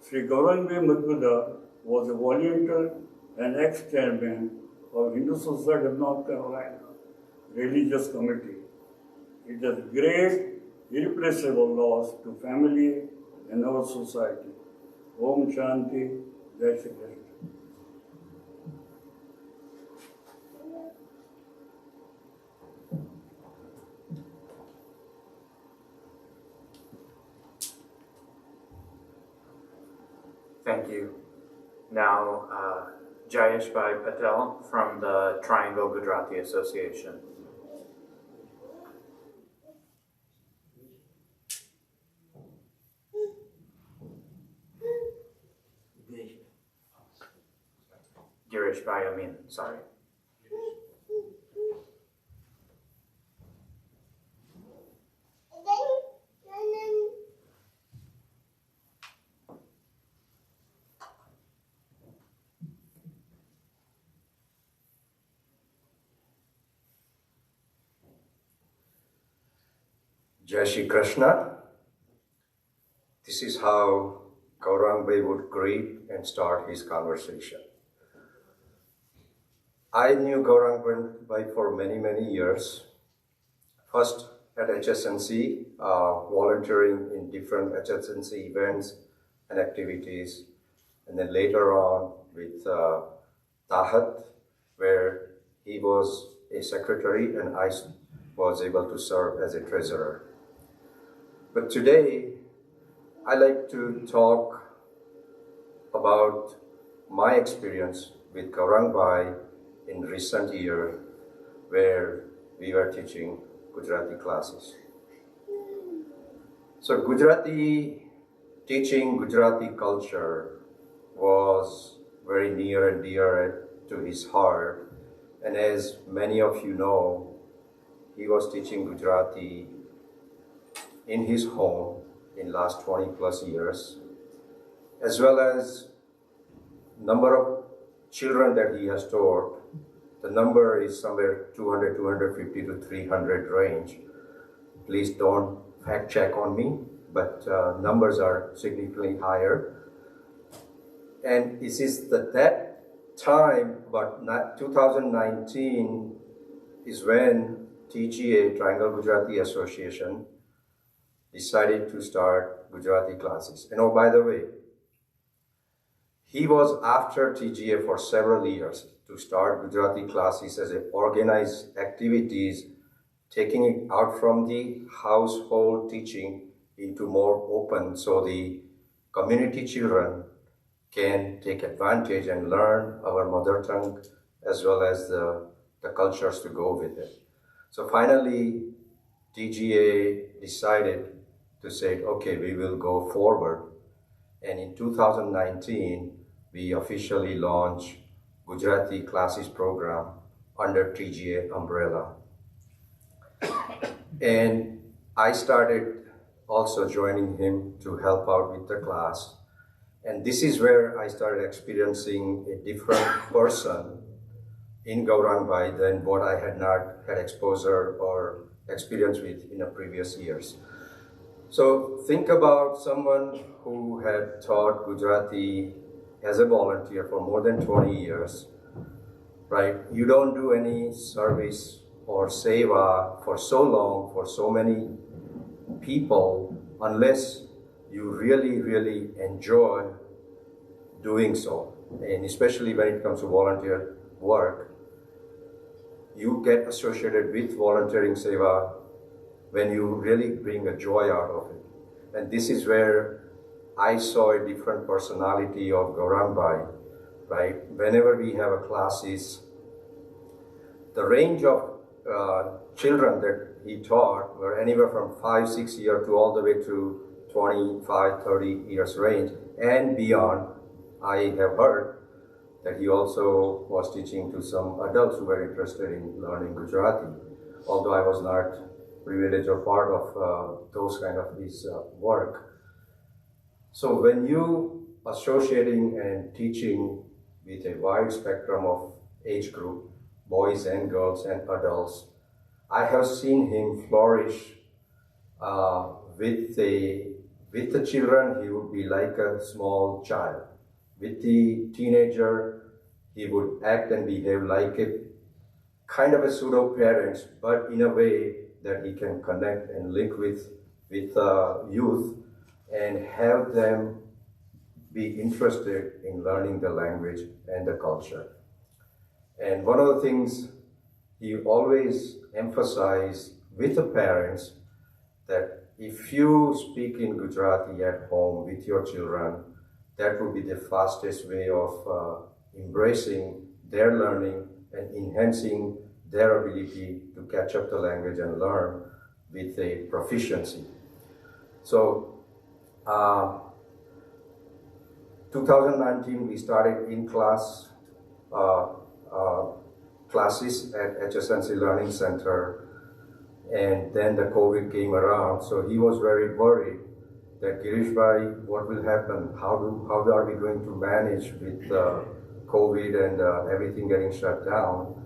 Sri Gaurang Majmudar was a volunteer and ex-chairman of Hindu Society of North Carolina Religious Committee. It is a great, irreplaceable loss to family and our society. Om Shanti, Jai Shri Krishna. Thank you. Now, Jayesh Bhai Patel from the Triangle Gujarati Association. Girish Bhai Amin, sorry. Jai Shri Krishna. This is how Gaurang Bhai would greet and start his conversation. I knew Gaurang Bhai for many, many years. First at HSNC, volunteering in different HSNC events and activities. And then later on with Tahat, where he was a secretary and I was able to serve as a treasurer. But today, I like to talk about my experience with Gaurang Bhai in recent year, where we were teaching Gujarati classes. So Gujarati, teaching Gujarati culture was very near and dear to his heart. And as many of you know, he was teaching Gujarati in his home in last 20 plus years, as well as number of children that he has taught. The number is somewhere 200, 250 to 300 range. Please don't fact check on me, but numbers are significantly higher. And this is that time, about 2019, is when TGA, Triangle Gujarati Association, decided to start Gujarati classes. And oh, by the way, he was after TGA for several years to start Gujarati classes as a organized activities, taking it out from the household teaching into more open, so the community children can take advantage and learn our mother tongue as well as the cultures to go with it. So finally, TGA decided to say, okay, we will go forward. And in 2019, we officially launched Gujarati classes program under TGA umbrella. And I started also joining him to help out with the class. And this is where I started experiencing a different person in Gaurang Bhai than what I had not had exposure or experience with in the previous years. So think about someone who had taught Gujarati as a volunteer for more than 20 years, right? You don't do any service or seva for so long, for so many people, unless you really, really enjoy doing so. And especially when it comes to volunteer work, you get associated with volunteering seva when you really bring a joy out of it. And this is where I saw a different personality of Gaurang Bhai, right? Whenever we have a classes, the range of children that he taught were anywhere from 5-6 years to all the way to 25-30 years range and beyond. I have heard that he also was teaching to some adults who were interested in learning Gujarati, although I was not privileged or part of those kind of his work. So when you associating and teaching with a wide spectrum of age group, boys and girls and adults, I have seen him flourish with the children. He would be like a small child. With the teenager, he would act and behave like a kind of a pseudo parents, but in a way that he can connect and link with youth and have them be interested in learning the language and the culture. And one of the things he always emphasized with the parents that if you speak in Gujarati at home with your children, that would be the fastest way of embracing their learning and enhancing their ability to catch up the language and learn with a proficiency. So 2019 we started in-class classes at HSNC Learning Center, and then the COVID came around, so he was very worried that Girish Bhai, what will happen? How are we going to manage with COVID and everything getting shut down?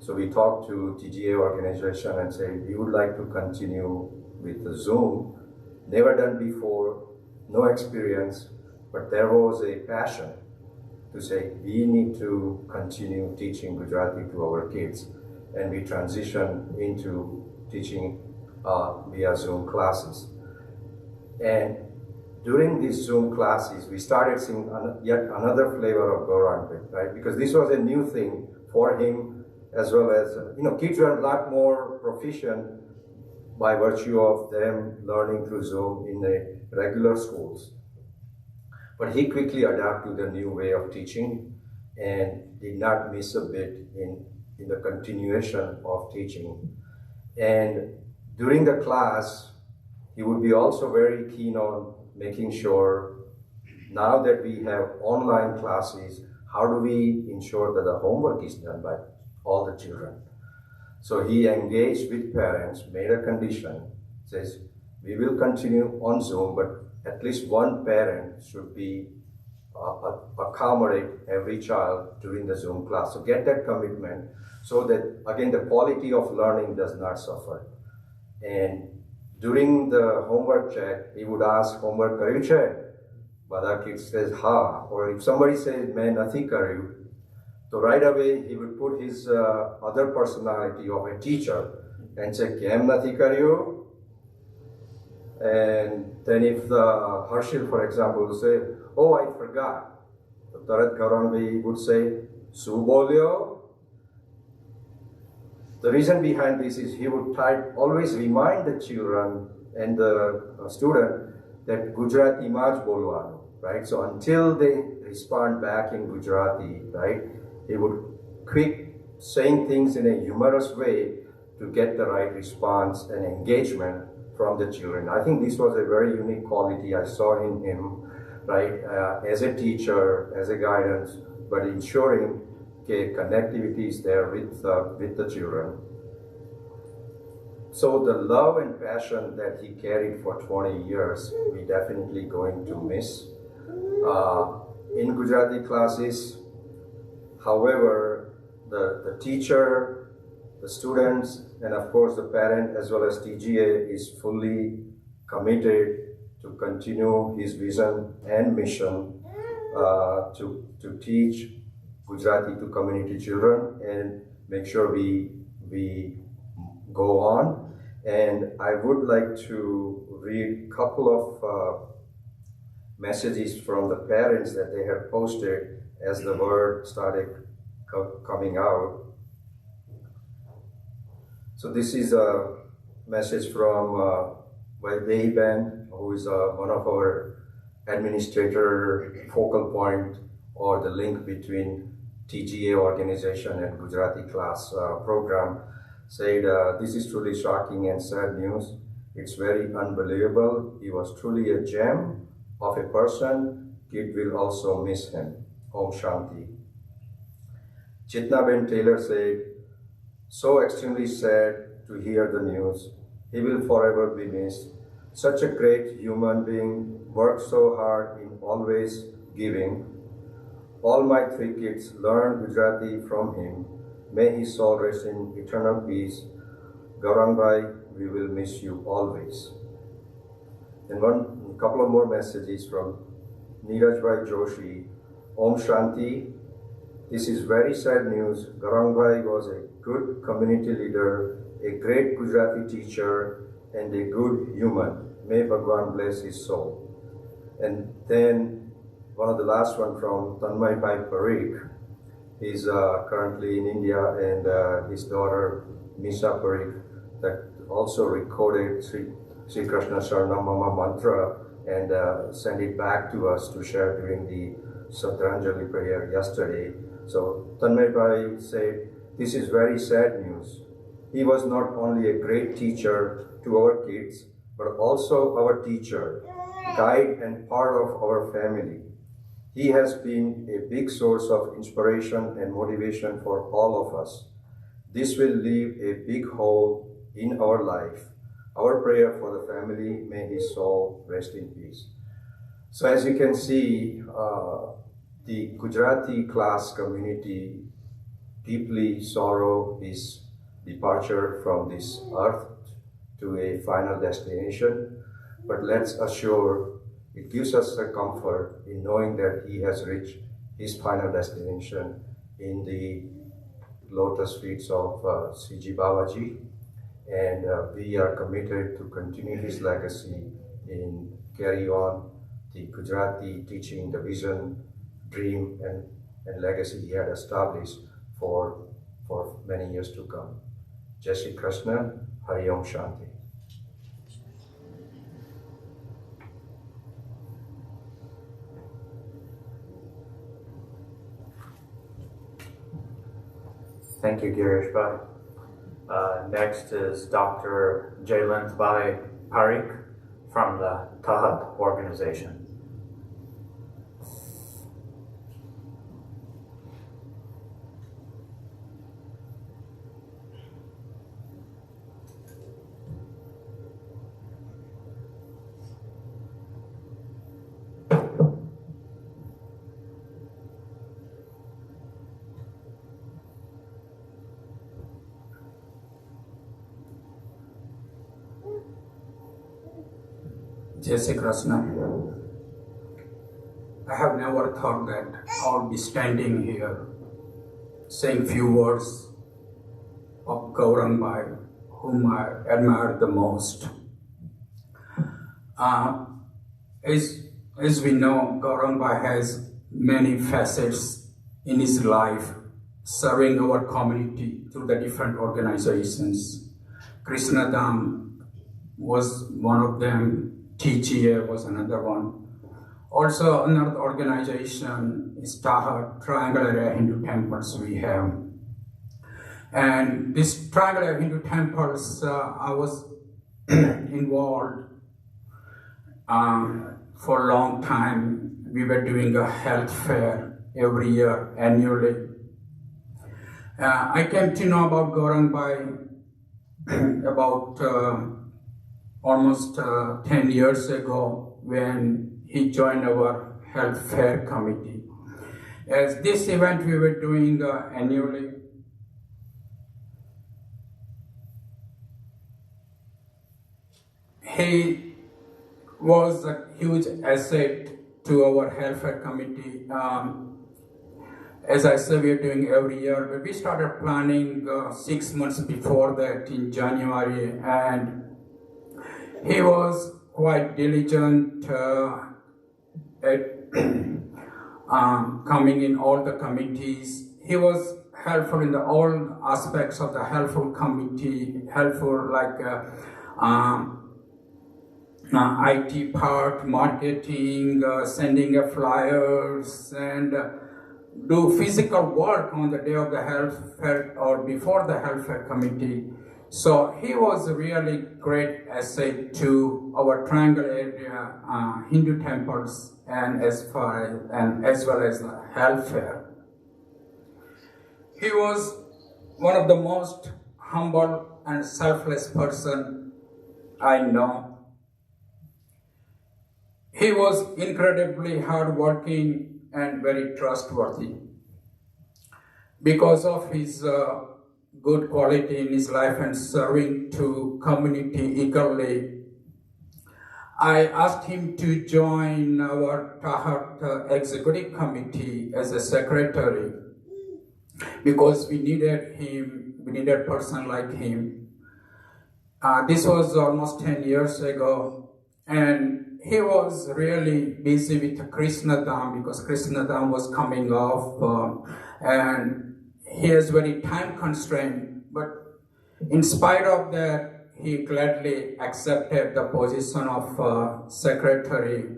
So we talked to TGA organization and said, we would like to continue with the Zoom, never done before, no experience, but there was a passion to say, we need to continue teaching Gujarati to our kids. And we transitioned into teaching via Zoom classes. And during these Zoom classes, we started seeing yet another flavor of Gaurang, right? Because this was a new thing for him, as well as, kids were a lot more proficient by virtue of them learning through Zoom in the regular schools. But he quickly adapted to the new way of teaching and did not miss a bit in the continuation of teaching. And during the class, he would be also very keen on making sure, now that we have online classes, how do we ensure that the homework is done by all the children? So he engaged with parents, made a condition, says, we will continue on Zoom, but at least one parent should be accommodate every child during the Zoom class. So get that commitment so that, again, the quality of learning does not suffer. And during the homework check, he would ask, homework karyu che? Bada kid says, ha. Or if somebody says, main nathi karyu, so right away he would put his other personality of a teacher and say, kem nathi karyu? And then if the Harshil, for example, would say, oh, I forgot. So Tarat Gaurang would say, su bolyo? The reason behind this is he would always remind the children and the student that Gujarati maj bolwano, right? So until they respond back in Gujarati, right, he would quick saying things in a humorous way to get the right response and engagement from the children. I think this was a very unique quality I saw in him, right, as a teacher, as a guidance, but ensuring connectivity is there with the children. So the love and passion that he carried for 20 years, we definitely going to miss. In Gujarati classes, however, the teacher, the students, and of course the parent as well as TGA is fully committed to continue his vision and mission to teach Gujarati to community children and make sure we go on. And I would like to read a couple of messages from the parents that they have posted as the word started coming out. So this is a message from Ben, who is one of our administrator focal point or the link between TGA organization and Gujarati class program. Said, this is truly shocking and sad news. It's very unbelievable. He was truly a gem of a person. Kid will also miss him. Om Shanti. Chitnaben Taylor said, so extremely sad to hear the news. He will forever be missed. Such a great human being, worked so hard in always giving. All my 3 kids learned Gujarati from him. May his soul rest in eternal peace. Gaurang Bhai, we will miss you always. And a couple of more messages from Neeraj Bhai Joshi. Om Shanti. This is very sad news. Gaurang Bhai was a good community leader, a great Gujarati teacher, and a good human. May Bhagwan bless his soul. And then one of the last one from Tanmay Bhai Parikh. He's currently in India, and his daughter Misha Parikh that also recorded Sri Krishna Saranam Mama mantra and sent it back to us to share during the Satranjali prayer yesterday. So Tanmay Bhai said, this is very sad news. He was not only a great teacher to our kids, but also our teacher, guide, and part of our family. He has been a big source of inspiration and motivation for all of us. This will leave a big hole in our life. Our prayer for the family, may his soul rest in peace. So as you can see, the Gujarati class community deeply sorrow his departure from this earth to a final destination. But let's assure it gives us a comfort in knowing that he has reached his final destination in the lotus feet of Sriji Babaji, and we are committed to continue his legacy in carry on the Gujarati teaching, the vision, dream, and legacy he had established for many years to come. Jai Shri Krishna, Hari Om Shanti. Thank you, Girish Bhai. Next is Dr. Jaylint Bhai Parikh from the Tahat organization. Jai Shri Krishna. I have never thought that I would be standing here saying few words of Gaurang Bhai, whom I admire the most. As we know, Gaurang Bhai has many facets in his life, serving our community through the different organizations. Krishna Dham was one of them. TGA was another one. Also, another organization is Tahat, Triangle Area Hindu Temples we have. And this Triangle Area Hindu Temples, I was involved for a long time. We were doing a health fair every year, annually. I came to know about Gaurang by about almost 10 years ago when he joined our health fair committee. As this event we were doing annually, he was a huge asset to our health fair committee. As I said, we are doing every year, but we started planning 6 months before that in January, and he was quite diligent at coming in all the committees. He was helpful in all aspects of the helpful committee, helpful like IT part, marketing, sending flyers, and do physical work on the day of the health fair or before the health fair committee. So he was a really great asset to our triangle area Hindu temples and as well as the health fair. He was one of the most humble and selfless person I know. He was incredibly hardworking and very trustworthy. Because of his good quality in his life and serving to community eagerly, I asked him to join our Tahat executive committee as a secretary because we needed him, we needed a person like him. This was almost 10 years ago, and he was really busy with Krishna Dham because Krishna Dham was coming off and he is very time constrained. But in spite of that, he gladly accepted the position of secretary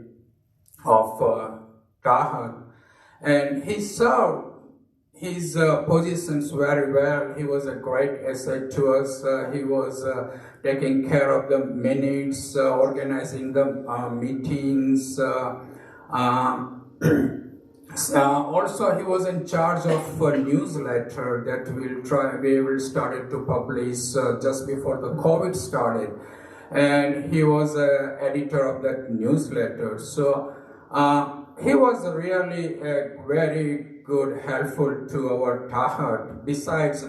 of Tahat. And he served his positions very well. He was a great asset to us. He was taking care of the minutes, organizing the meetings. Also, he was in charge of a newsletter that we will started to publish just before the COVID started. And he was an editor of that newsletter. So he was really very good, helpful to our Tahat. Besides,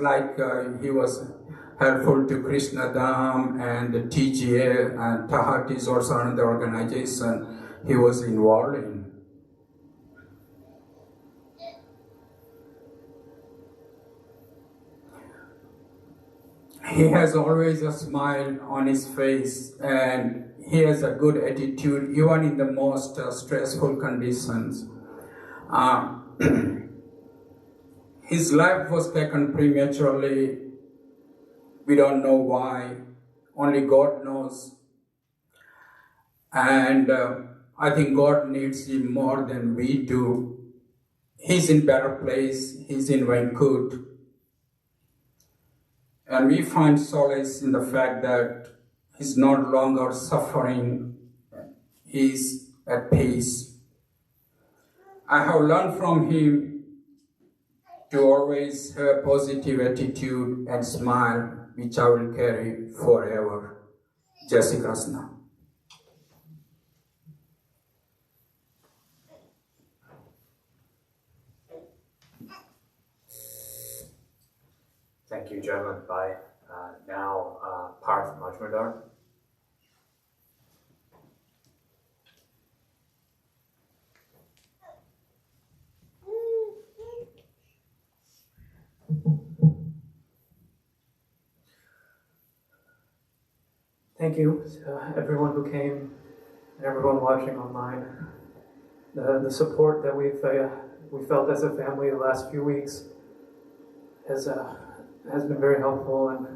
he was helpful to Krishna Dham and the TGA, and Tahat is also another organization he was involved in. He has always a smile on his face and he has a good attitude even in the most stressful conditions. His life was taken prematurely. We don't know why. Only God knows. And I think God needs him more than we do. He's in better place. He's in Vancouver. And we find solace in the fact that he's no longer suffering. He's at peace. I have learned from him to always have a positive attitude and smile, which I will carry forever. Jai Shri Krishna. Thank you, Chairman Bai. Now, Parth Majmudar. Thank you to everyone who came and everyone watching online. The support that we felt as a family the last few weeks has been very helpful, and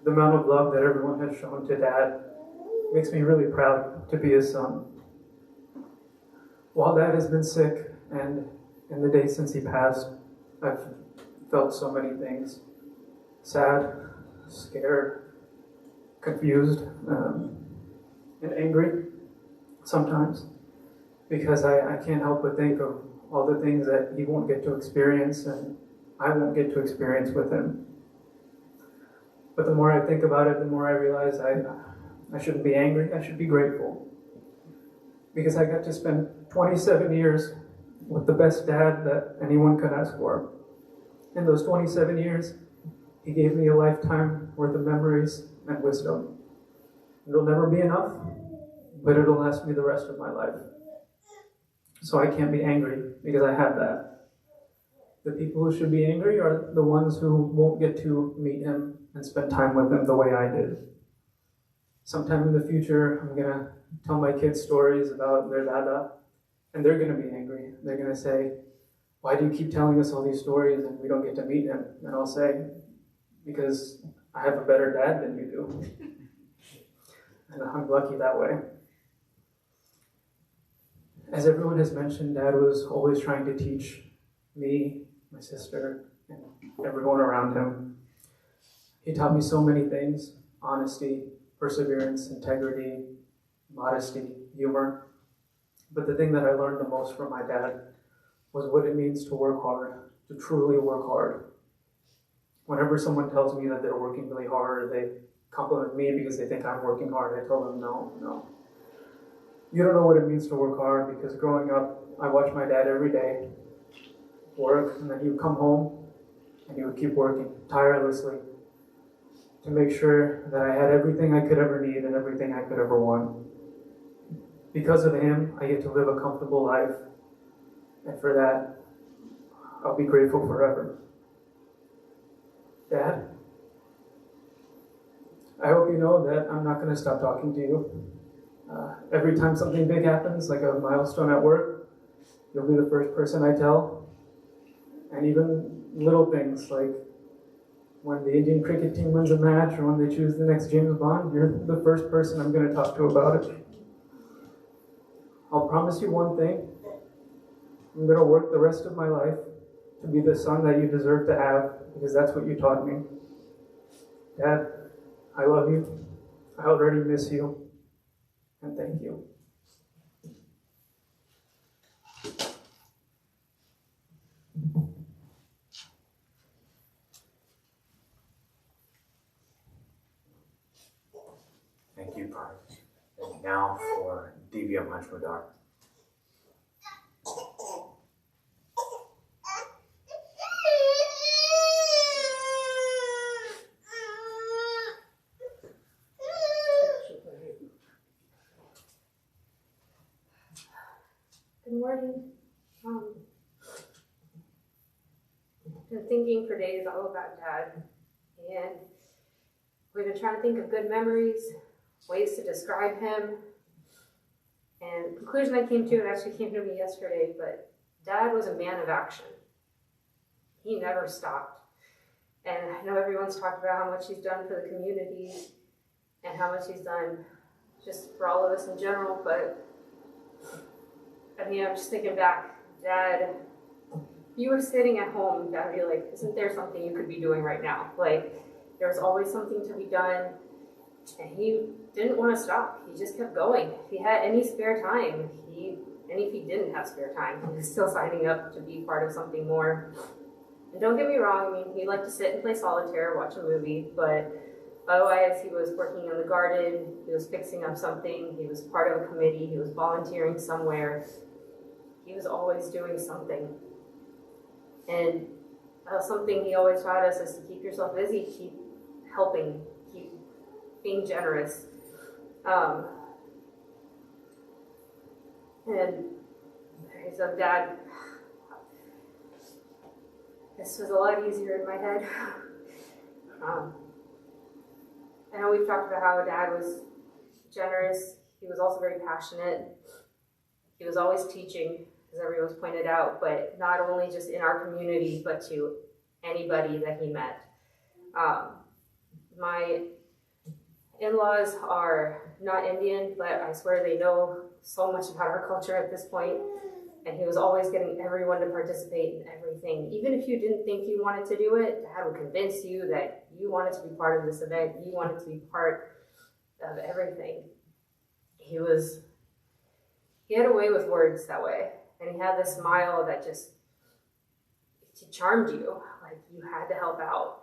the amount of love that everyone has shown to Dad makes me really proud to be his son. While Dad has been sick and in the days since he passed, I've felt so many things. Sad, scared, confused and angry sometimes, because I can't help but think of all the things that he won't get to experience and I won't get to experience with him. But the more I think about it, the more I realize I shouldn't be angry, I should be grateful. Because I got to spend 27 years with the best dad that anyone could ask for. In those 27 years, he gave me a lifetime worth of memories and wisdom. It'll never be enough, but it'll last me the rest of my life. So I can't be angry because I have that. The people who should be angry are the ones who won't get to meet him and spend time with him the way I did. Sometime in the future, I'm going to tell my kids stories about their dada, and they're going to be angry. They're going to say, why do you keep telling us all these stories and we don't get to meet him? And I'll say, because I have a better dad than you do. And I'm lucky that way. As everyone has mentioned, Dad was always trying to teach me, my sister, and everyone around him. He taught me so many things: honesty, perseverance, integrity, modesty, humor. But the thing that I learned the most from my dad was what it means to work hard, to truly work hard. Whenever someone tells me that they're working really hard, or they compliment me because they think I'm working hard, I tell them, no. You don't know what it means to work hard, because growing up, I watched my dad every day work, and then he would come home and he would keep working tirelessly to make sure that I had everything I could ever need and everything I could ever want. Because of him, I get to live a comfortable life, and for that, I'll be grateful forever. Dad, I hope you know that I'm not going to stop talking to you. Every time something big happens, like a milestone at work, you'll be the first person I tell. And even little things like when the Indian cricket team wins a match or when they choose the next James Bond, you're the first person I'm going to talk to about it. I'll promise you one thing. I'm going to work the rest of my life to be the son that you deserve to have, because that's what you taught me. Dad, I love you. I already miss you. And thank you. Thank you, Parth. And now for Divya Majmudar. Good morning. Been thinking for days all about Dad, and we've been trying to think of good memories, ways to describe him, and the conclusion I came to, it actually came to me yesterday, but Dad was a man of action. He never stopped. And I know everyone's talked about how much he's done for the community and how much he's done just for all of us in general, but I mean, I'm just thinking back, Dad, you were sitting at home, Dad would be like, isn't there something you could be doing right now? Like, there was always something to be done, and he didn't want to stop. He just kept going. If he had any spare time, and if he didn't have spare time, he was still signing up to be part of something more. And don't get me wrong, I mean, he liked to sit and play solitaire, watch a movie, but otherwise he was working in the garden, he was fixing up something, he was part of a committee, he was volunteering somewhere. He was always doing something. And something he always taught us is to keep yourself busy, keep helping, keep being generous. And so Dad, this was a lot easier in my head. I know we've talked about how Dad was generous. He was also very passionate. He was always teaching, as everyone's pointed out, but not only just in our community, but to anybody that he met. My in-laws are not Indian, but I swear they know so much about our culture at this point. And he was always getting everyone to participate in everything. Even if you didn't think you wanted to do it, Dad would convince you that you wanted to be part of this event, you wanted to be part of everything. He had a way with words that way, and he had this smile that just charmed you. Like, you had to help out,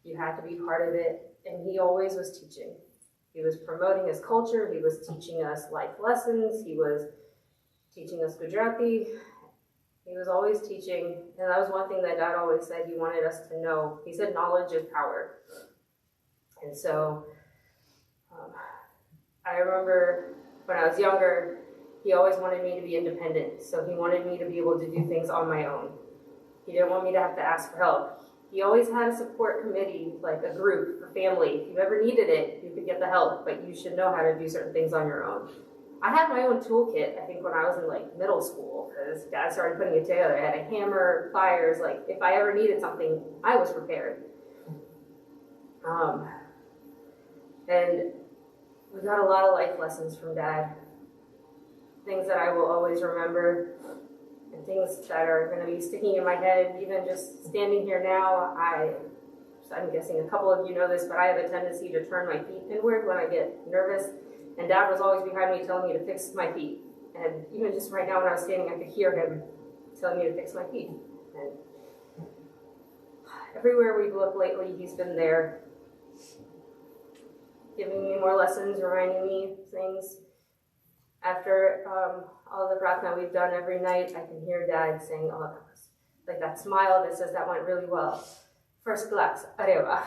you had to be part of it, and he always was teaching. He was promoting his culture, he was teaching us life lessons, he was teaching us Gujarati. He was always teaching, and that was one thing that Dad always said he wanted us to know. He said knowledge is power. And so I remember when I was younger, he always wanted me to be independent. So he wanted me to be able to do things on my own. He didn't want me to have to ask for help. He always had a support committee, like a group for family. If you ever needed it, you could get the help, but you should know how to do certain things on your own. I had my own toolkit, I think, when I was in like middle school, because Dad started putting it together. I had a hammer, pliers, like if I ever needed something, I was prepared. And we got a lot of life lessons from Dad. Things that I will always remember, and things that are going to be sticking in my head. Even just standing here now, I'm guessing a couple of you know this, but I have a tendency to turn my feet inward when I get nervous. And Dad was always behind me telling me to fix my feet. And even just right now when I was standing, I could hear him telling me to fix my feet. And everywhere we've looked lately, he's been there, giving me more lessons, reminding me things. After all the pratna we've done every night, I can hear Dad saying, oh, that was like that smile that says that went really well. First class, areva.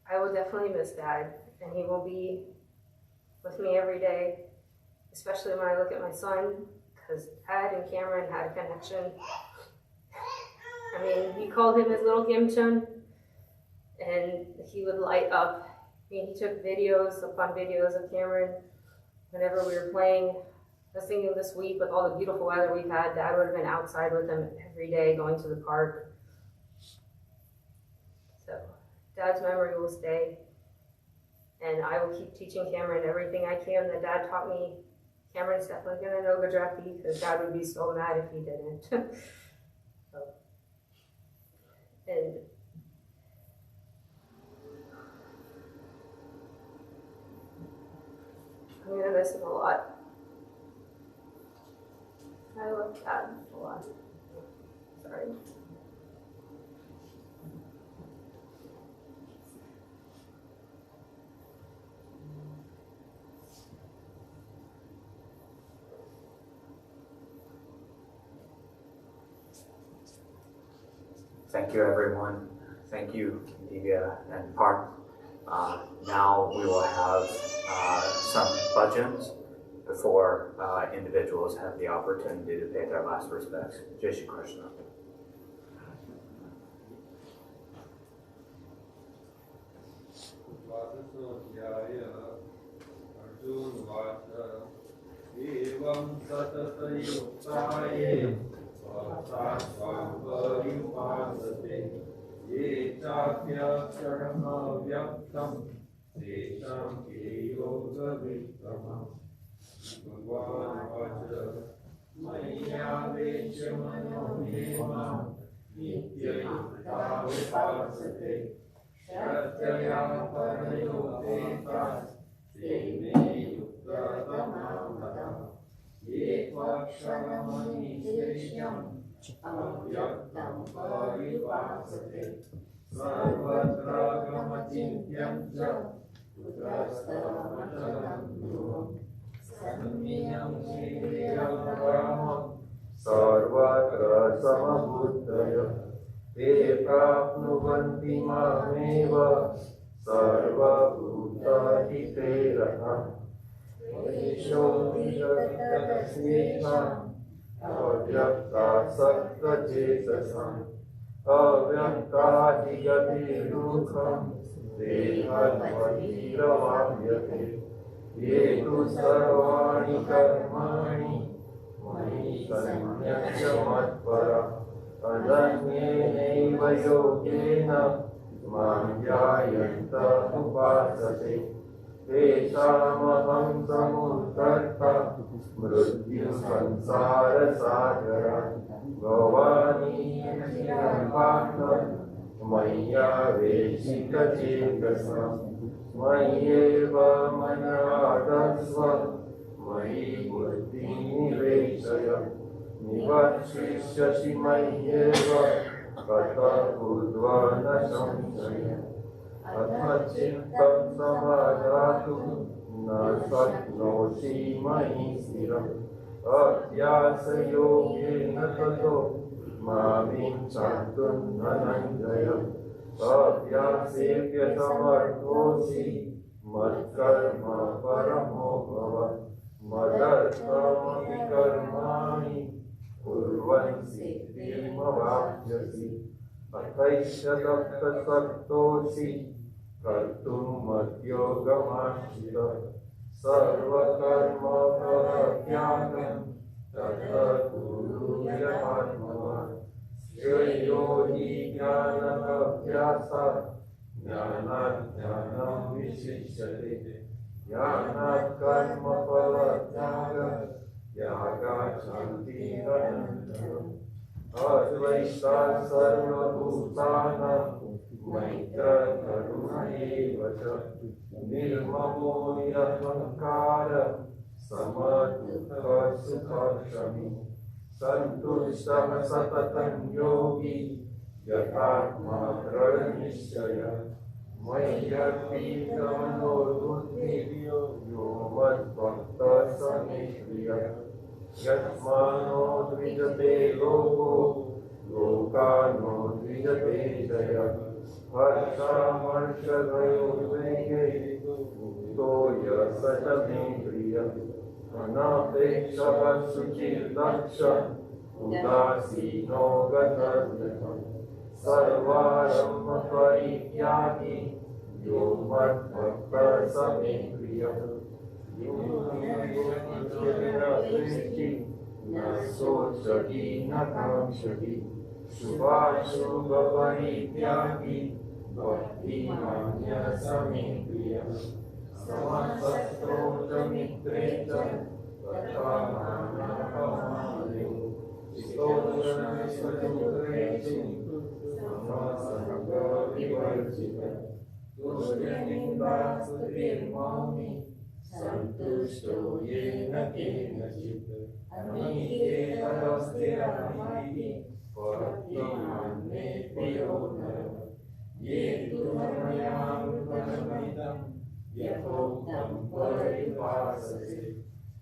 I will definitely miss Dad, and he will be with me every day, especially when I look at my son, because Dad and Cameron had a connection. I mean, he called him his little Gimchun, and he would light up. I mean, he took videos upon videos of Cameron whenever we were playing. I was thinking this week, with all the beautiful weather we've had, Dad would have been outside with him every day, going to the park. So Dad's memory will stay, and I will keep teaching Cameron everything I can that Dad taught me. Cameron's definitely going to know Gujarati, because Dad would be so mad if he didn't. And I'm going to miss him a lot. I love Dad a lot. Sorry. Thank you, everyone. Thank you, Divya and Parth. Now we will have some bhajans before individuals have the opportunity to pay their last respects. Jai Shri Krishna. Sarvatra samabuddhaya te prapnuvanti mameva sarva bhutati raha esho vijatatasmesham avyakta sakta chesasam avyakta higati dukham dehadvati ravamyate yetu sarvani karmani Mani Sanyakshamatpara Ananyena Yogena Manjayanta Upasate Teshamaham Samudharta Mrityu Sansara Sagara Bhavani Yampatma मय्यावेशितचेतसा मय्येव मनराधस्व मयि बुद्धिं निवेशय निवर्तिष्यसि मय्येव ततः बुद्ध्वा न संशय अथ चित्तं समाधातुं न शक्नोषि मयि स्थिरम् अभ्यासयोगेन ततो मामिं चान्तुं धनञ्जय अभ्यासेभ्य समर्थोऽसि मत्कर्म परमो भव मदर्थमपि कर्माणि कुर्वन् सिद्धिमवाप्स्यसि अथैषदप्तसक्तोऽसि कर्तुं मद्योगमाश्रितः सर्वकर्मफलत्यागं ततः कुरु यथात्मवान् श्रेयो हि ज्ञानाभ्यासात् ज्ञानात् ज्ञानं विशिष्यते ज्ञानात् कर्मफलत्यागः त्यागात् शान्तिरनन्तरम् अद्वैता सर्वभूतानां मैत्रकरुण एव च निर्ममो निरहङ्कारः समदुःखसुखक्षमी सन्तुष्टः सततं योगी यथात्मा दृढनिश्चयः मय्यर्पितमनो बुद्धिः यो मद्भक्तः स मे प्रियः यस्मानो द्विजते लोको लोकानो द्विजते जयः हर्षामर्षभयोद्वेगे मुक्तो यः स च मे प्रियः अनपेक्षः शुचिर्दक्षः उदासीनो गतव्यः सर्वारम्भपरित्यागी यो मद्भक्तः स मे प्रियः न शोचति न काङ्क्षति शुभाशुभपरित्यागी भक्तिमान्यः स मे प्रियः समशस्त्रो च मित्रे च तथा मानवमानयो स्तोत्रस्वरूपेषु समसङ्गविवर्जितः तुष्टिनिन्दास्तुतिर्मौनि सन्तुष्टो येन केनचित् अनिकेतस्थिरमयि भक्तिमान् मे प्रियो नरः ये तु मयामृतमिदं यथोक्तं परिभाषसे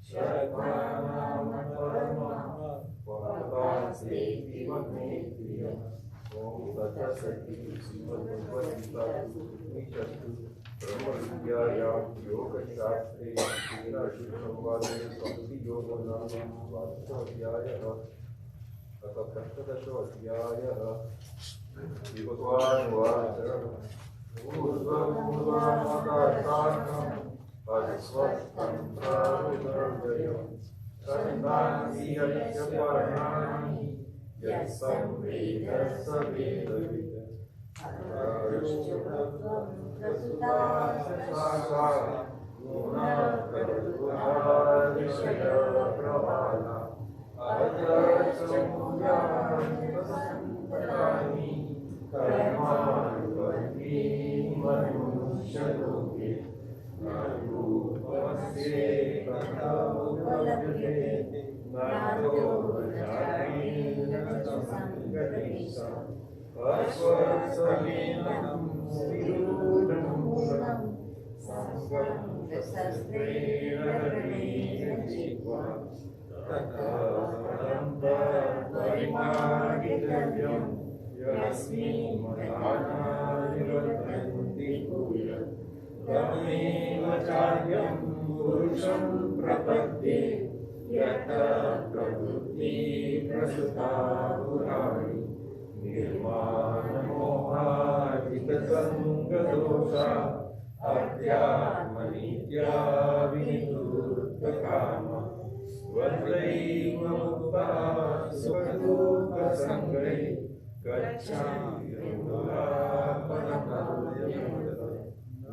श्रद्धानां परमः भक्तास्तेति मे प्रियः ॐ तत्सत् श्रीमद्भगवद्गीतासु उपनिषत्सु ब्रह्मविद्यायां योगशास्त्रे श्रीराशिसंवादे भक्तियोगो नाम द्वादशोऽध्यायः अथ पञ्चदशोऽध्यायः श्रीभगवानुवाच पूर्वपूर्वमदार्थम् अस्वस्थं प्रारुदर्दयम् छन्दांसि यस्य पर्णानि यत्संवेद स वेदवित् विषयप्रवाला अजसंयानि कर्माणि मनुष्यलोके न रूपस्य कथमुपलभ्यते अस्वर्षमेनं विरूढं मूलं संगं शस्त्रेणीयजिह्वा ततः परं परिमार्गितव्यं यस्मिन् मनानिवर्तन्ति भूयः तमेव चार्यं पुरुषं प्रपद्ये यतः प्रवृत्ति प्रसृता पुराणि निर्माणमोहादितसङ्गदोषा अध्यात्मनित्या विनिवृत्तकामा वद्रैव मुक्ता सुखदुःखसङ्गै गच्छन्ति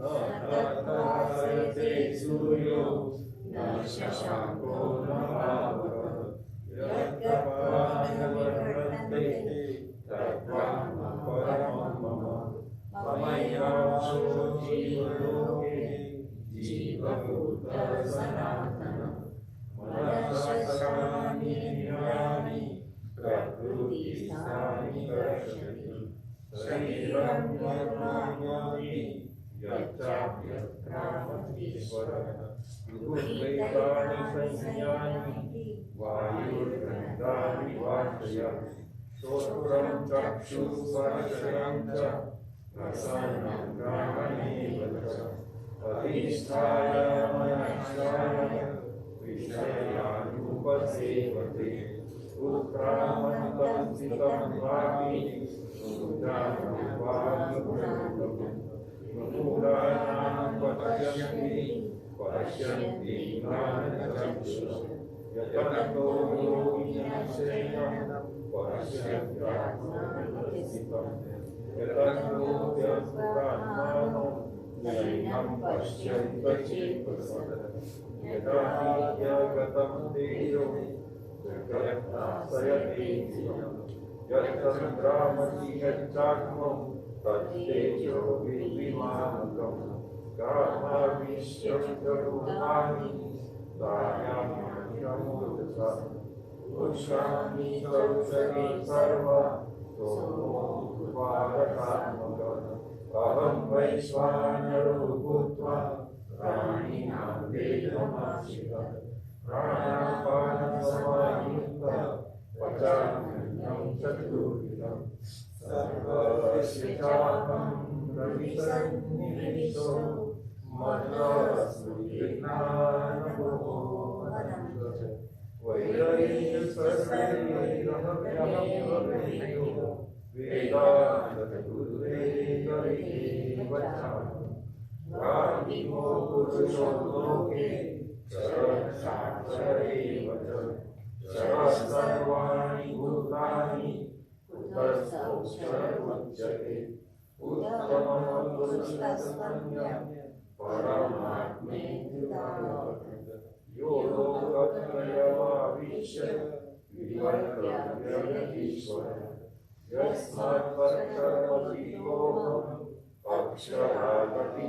न तत्तः सूर्यो न शशाङ्को न पावकः यद्गत्वा न निवर्तन्ते तद्धाम परमं मम मनससानीन्द्रियाणि प्रकृतिस्थानि दर्शति शरीरं यन्नान्यानि यच्चाप्यत्रामतीश्वरः भूतैतानि संयान्ति वायुर्गन्धानि वाशयः श्रोत्रं चक्षुस्पर्शनं च रसनं घ्राणमेव च अधिष्ठाय मनश्चाय विषयानुपसेवते उत्क्रामन्तं स्थितं वापि सुजानं वा मूढानां पश्यन्ति ज्ञानचक्षुषः यतन्तो योगिनश्चैनं पश्यन्त्यात्मानं स्थितं यतन्तो व्यक्तात्मानो नैनं पश्यन्त्यचेतसः यदा ह्यगतं तेजो जगत्तासयते यच्चन्द्रामसि यच्चाग्नौ तत्तेजो विद्विमानकं कामाविश्यरूपाणि दायाम्यमोदसा पुरुषाणि चौषधि सर्वा सोमो द्वारकात्मकः अहं वैश्वानरो भूत्वा प्राणिनां वेदमाश्रितः प्राणापानसमायुक्तः पचाम्यन्नं चतुर्विधम् सर्वस्य चाहं रविसन्निवेशो मन्त्रस्मृतिज्ञानबोधनं वैरैर्सर्वैरहव्यहव्ययो वेदान्तगुरुवेदैव प्रातिमो पुरुषो लोके क्षरसाक्षरैव च सर्वाणि भूतानि उच्यते उत्तमं पुरुषस्तन्यं परमात्मेति यो लोकत्रयमाविश्य विवर्तव्यमीश्वरः यस्मात्परमजीवोऽहम् अक्षरादपि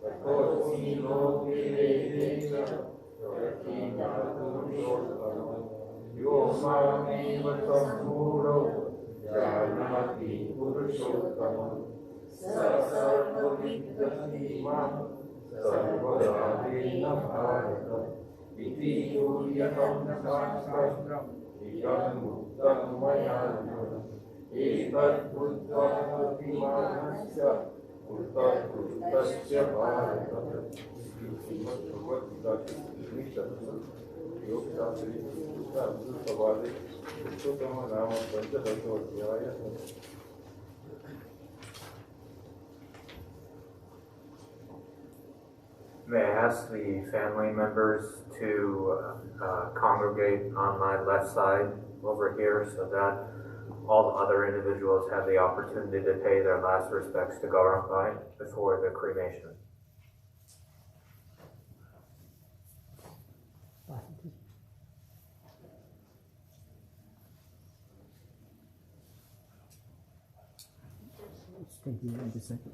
ततोऽस्मि लोके वेदे च प्रतिज्ञापुरुषोत्तमः यो मामेव सम्मूढो जानाति पुरुषोत्तमं स सर्वविद्धीमां सर्वदानेन भारत इति यूयं शास्त्रम् इदं मुक्तं मया एतद्बुद्ध्वा बुद्धिमानस्य उत्तरस्य Bharat May I ask the family members to congregate on my left side over here so that all the other individuals have the opportunity to pay their last respects to Gaurang before the cremation. Thank you. Just a second.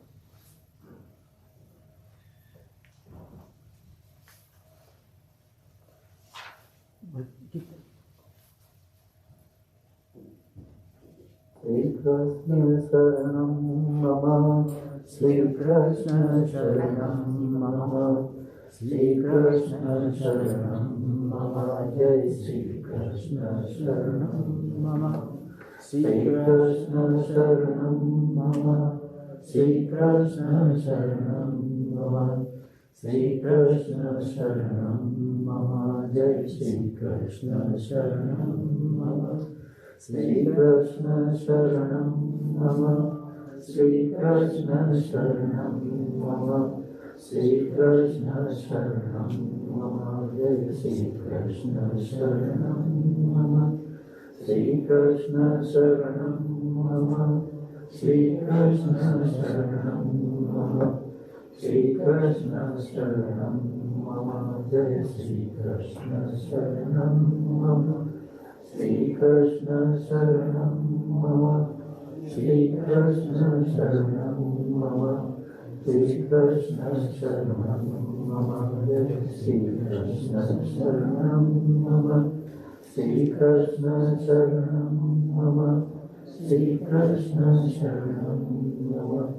Shri Krishna Sharanam Mama, Shri Krishna Sharanam Mama, Shri Krishna Sharanam Mama, Jai Shri Krishna Sharanam Mama, Shri Krishna Sharanam Mama, Shri Krishna Sharanam Mama, Shri Krishna Sharanam Mama, Jai Shri Krishna Sharanam Mama, Shri Krishna Sharanam Mama, Shri Krishna Sharanam Mama, Shri Krishna Sharanam Mama, Jai Shri Krishna Sharanam Mama, Shri Krishna Sharanam Mama, Shri Krishna Sharanam Mama, Shri Krishna Sharanam Mama, Jai Shri Krishna Sharanam Mama, Shri Krishna Sharanam Mama, Shri Krishna Sharanam Mama, Shri Krishna Sharanam Mama, Sri Krishna Sharanam Mama, Sri Krishna Sharanam Mama, Sri Krishna Sharanam Mama,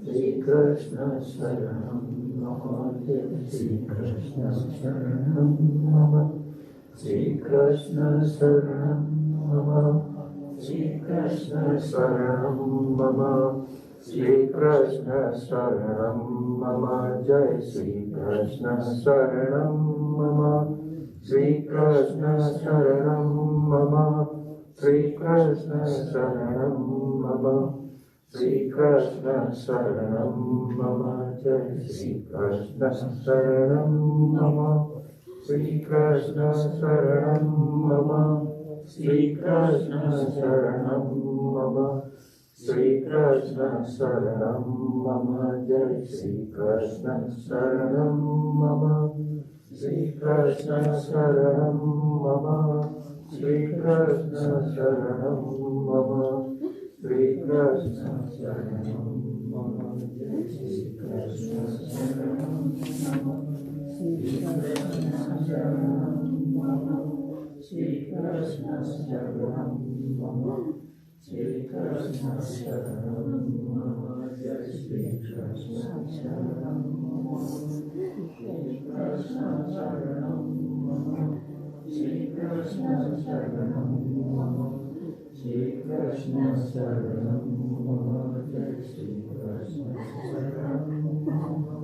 Sri Krishna Sharanam Mama, Sri Krishna Sharanam Mama, Sri Krishna Sharanam Mama, Sri Krishna Sharanam Mama, Sri Krishna Sharanam Mama, Jai Sri Krishna Sharanam Mama, Sri Krishna Sharanam Mama, Sri Krishna Sharanam Mama, Sri Krishna Sharanam Mama, Jai Sri Krishna Sharanam Mama, Sri Krishna Sharanam Mama, Sri Krishna Sharanam Mama, Sri Krishna Sharanam Mama, Jai Sri Krishna Sharanam Mama, Sri Krishna Sharanam Mama, Sri Krishna Sharanam Mama, Sri Krishna Sharanam Mama, Jai Sri Krishna Sharanam Mama, Sri Krishna Sharanam Mama, Sri Krishna Sharanam Mama, Sri Krishna Sharanam Mama, Jai Sri Krishna Sharanam Mama, Sri Krishna Sharanam Mama, Sri Krishna Sharanam Mama, Sri Krishna Sharanam Mama, Jai Sri Krishna Sharanam Mama,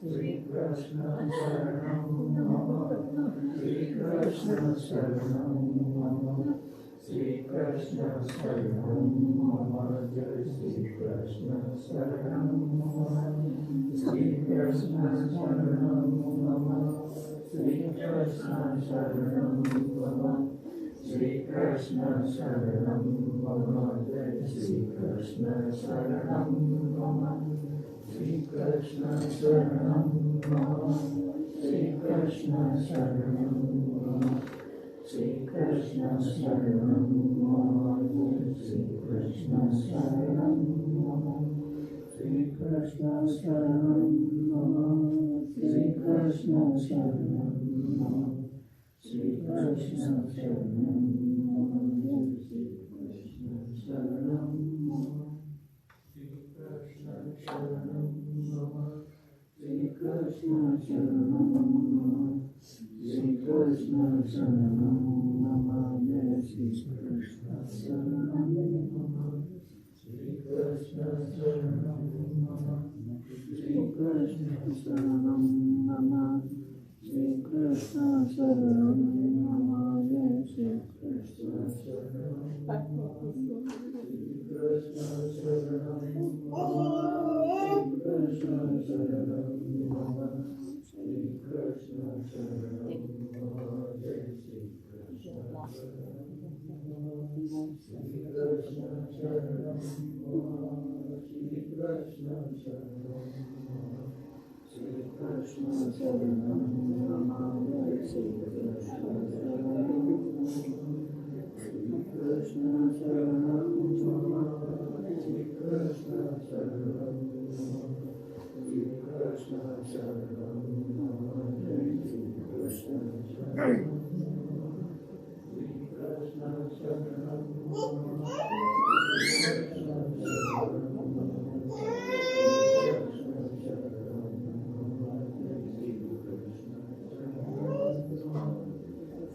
Sri Krishna Sharanam Mama, Sri Krishna Sharanam Mama, Sri Krishna Sharanam Mama, Jai Sri Krishna Sharanam Mama, Sri Krishna Sharanam Mama, Sri Krishna Sharanam Mama, Sri Krishna Sharanam Mama, Jai Sri Krishna Sharanam Mama, Sri Krishna Sharanam Mama, Sri Krishna Sharanam Mama, Sri Krishna Sharanam Mama, Sri Krishna Sharanam Mama, Sri Krishna Sharanam Mama, Sri Krishna Sharanam Mama, Sri Krishna Sharanam Mama, Sri Krishna Sharanam Mama, Sri Krishna Sharanam Mama, Sri Krishna Sharanam Mama, Sri Krishna Sharanam Mama, Jai Sri Krishna Sharanam Mama, Sri Krishna Sharanam Mama, Sri Krishna Sharanam Mama, Sri Krishna Sharanam Mama, Jai Sri Krishna Sharanam Mama, Sri Krishna Sharanam Mama, Sri Krishna Sharanam Mama, Sri Krishna Sharanam Mama, Jai Sri Krishna Sharanam Mama, Sri Krishna Sharanam Mama, Sri Krishna Sharanam Mama, Sri Krishna Sharanam Mama, Jai Sri Krishna Sharanam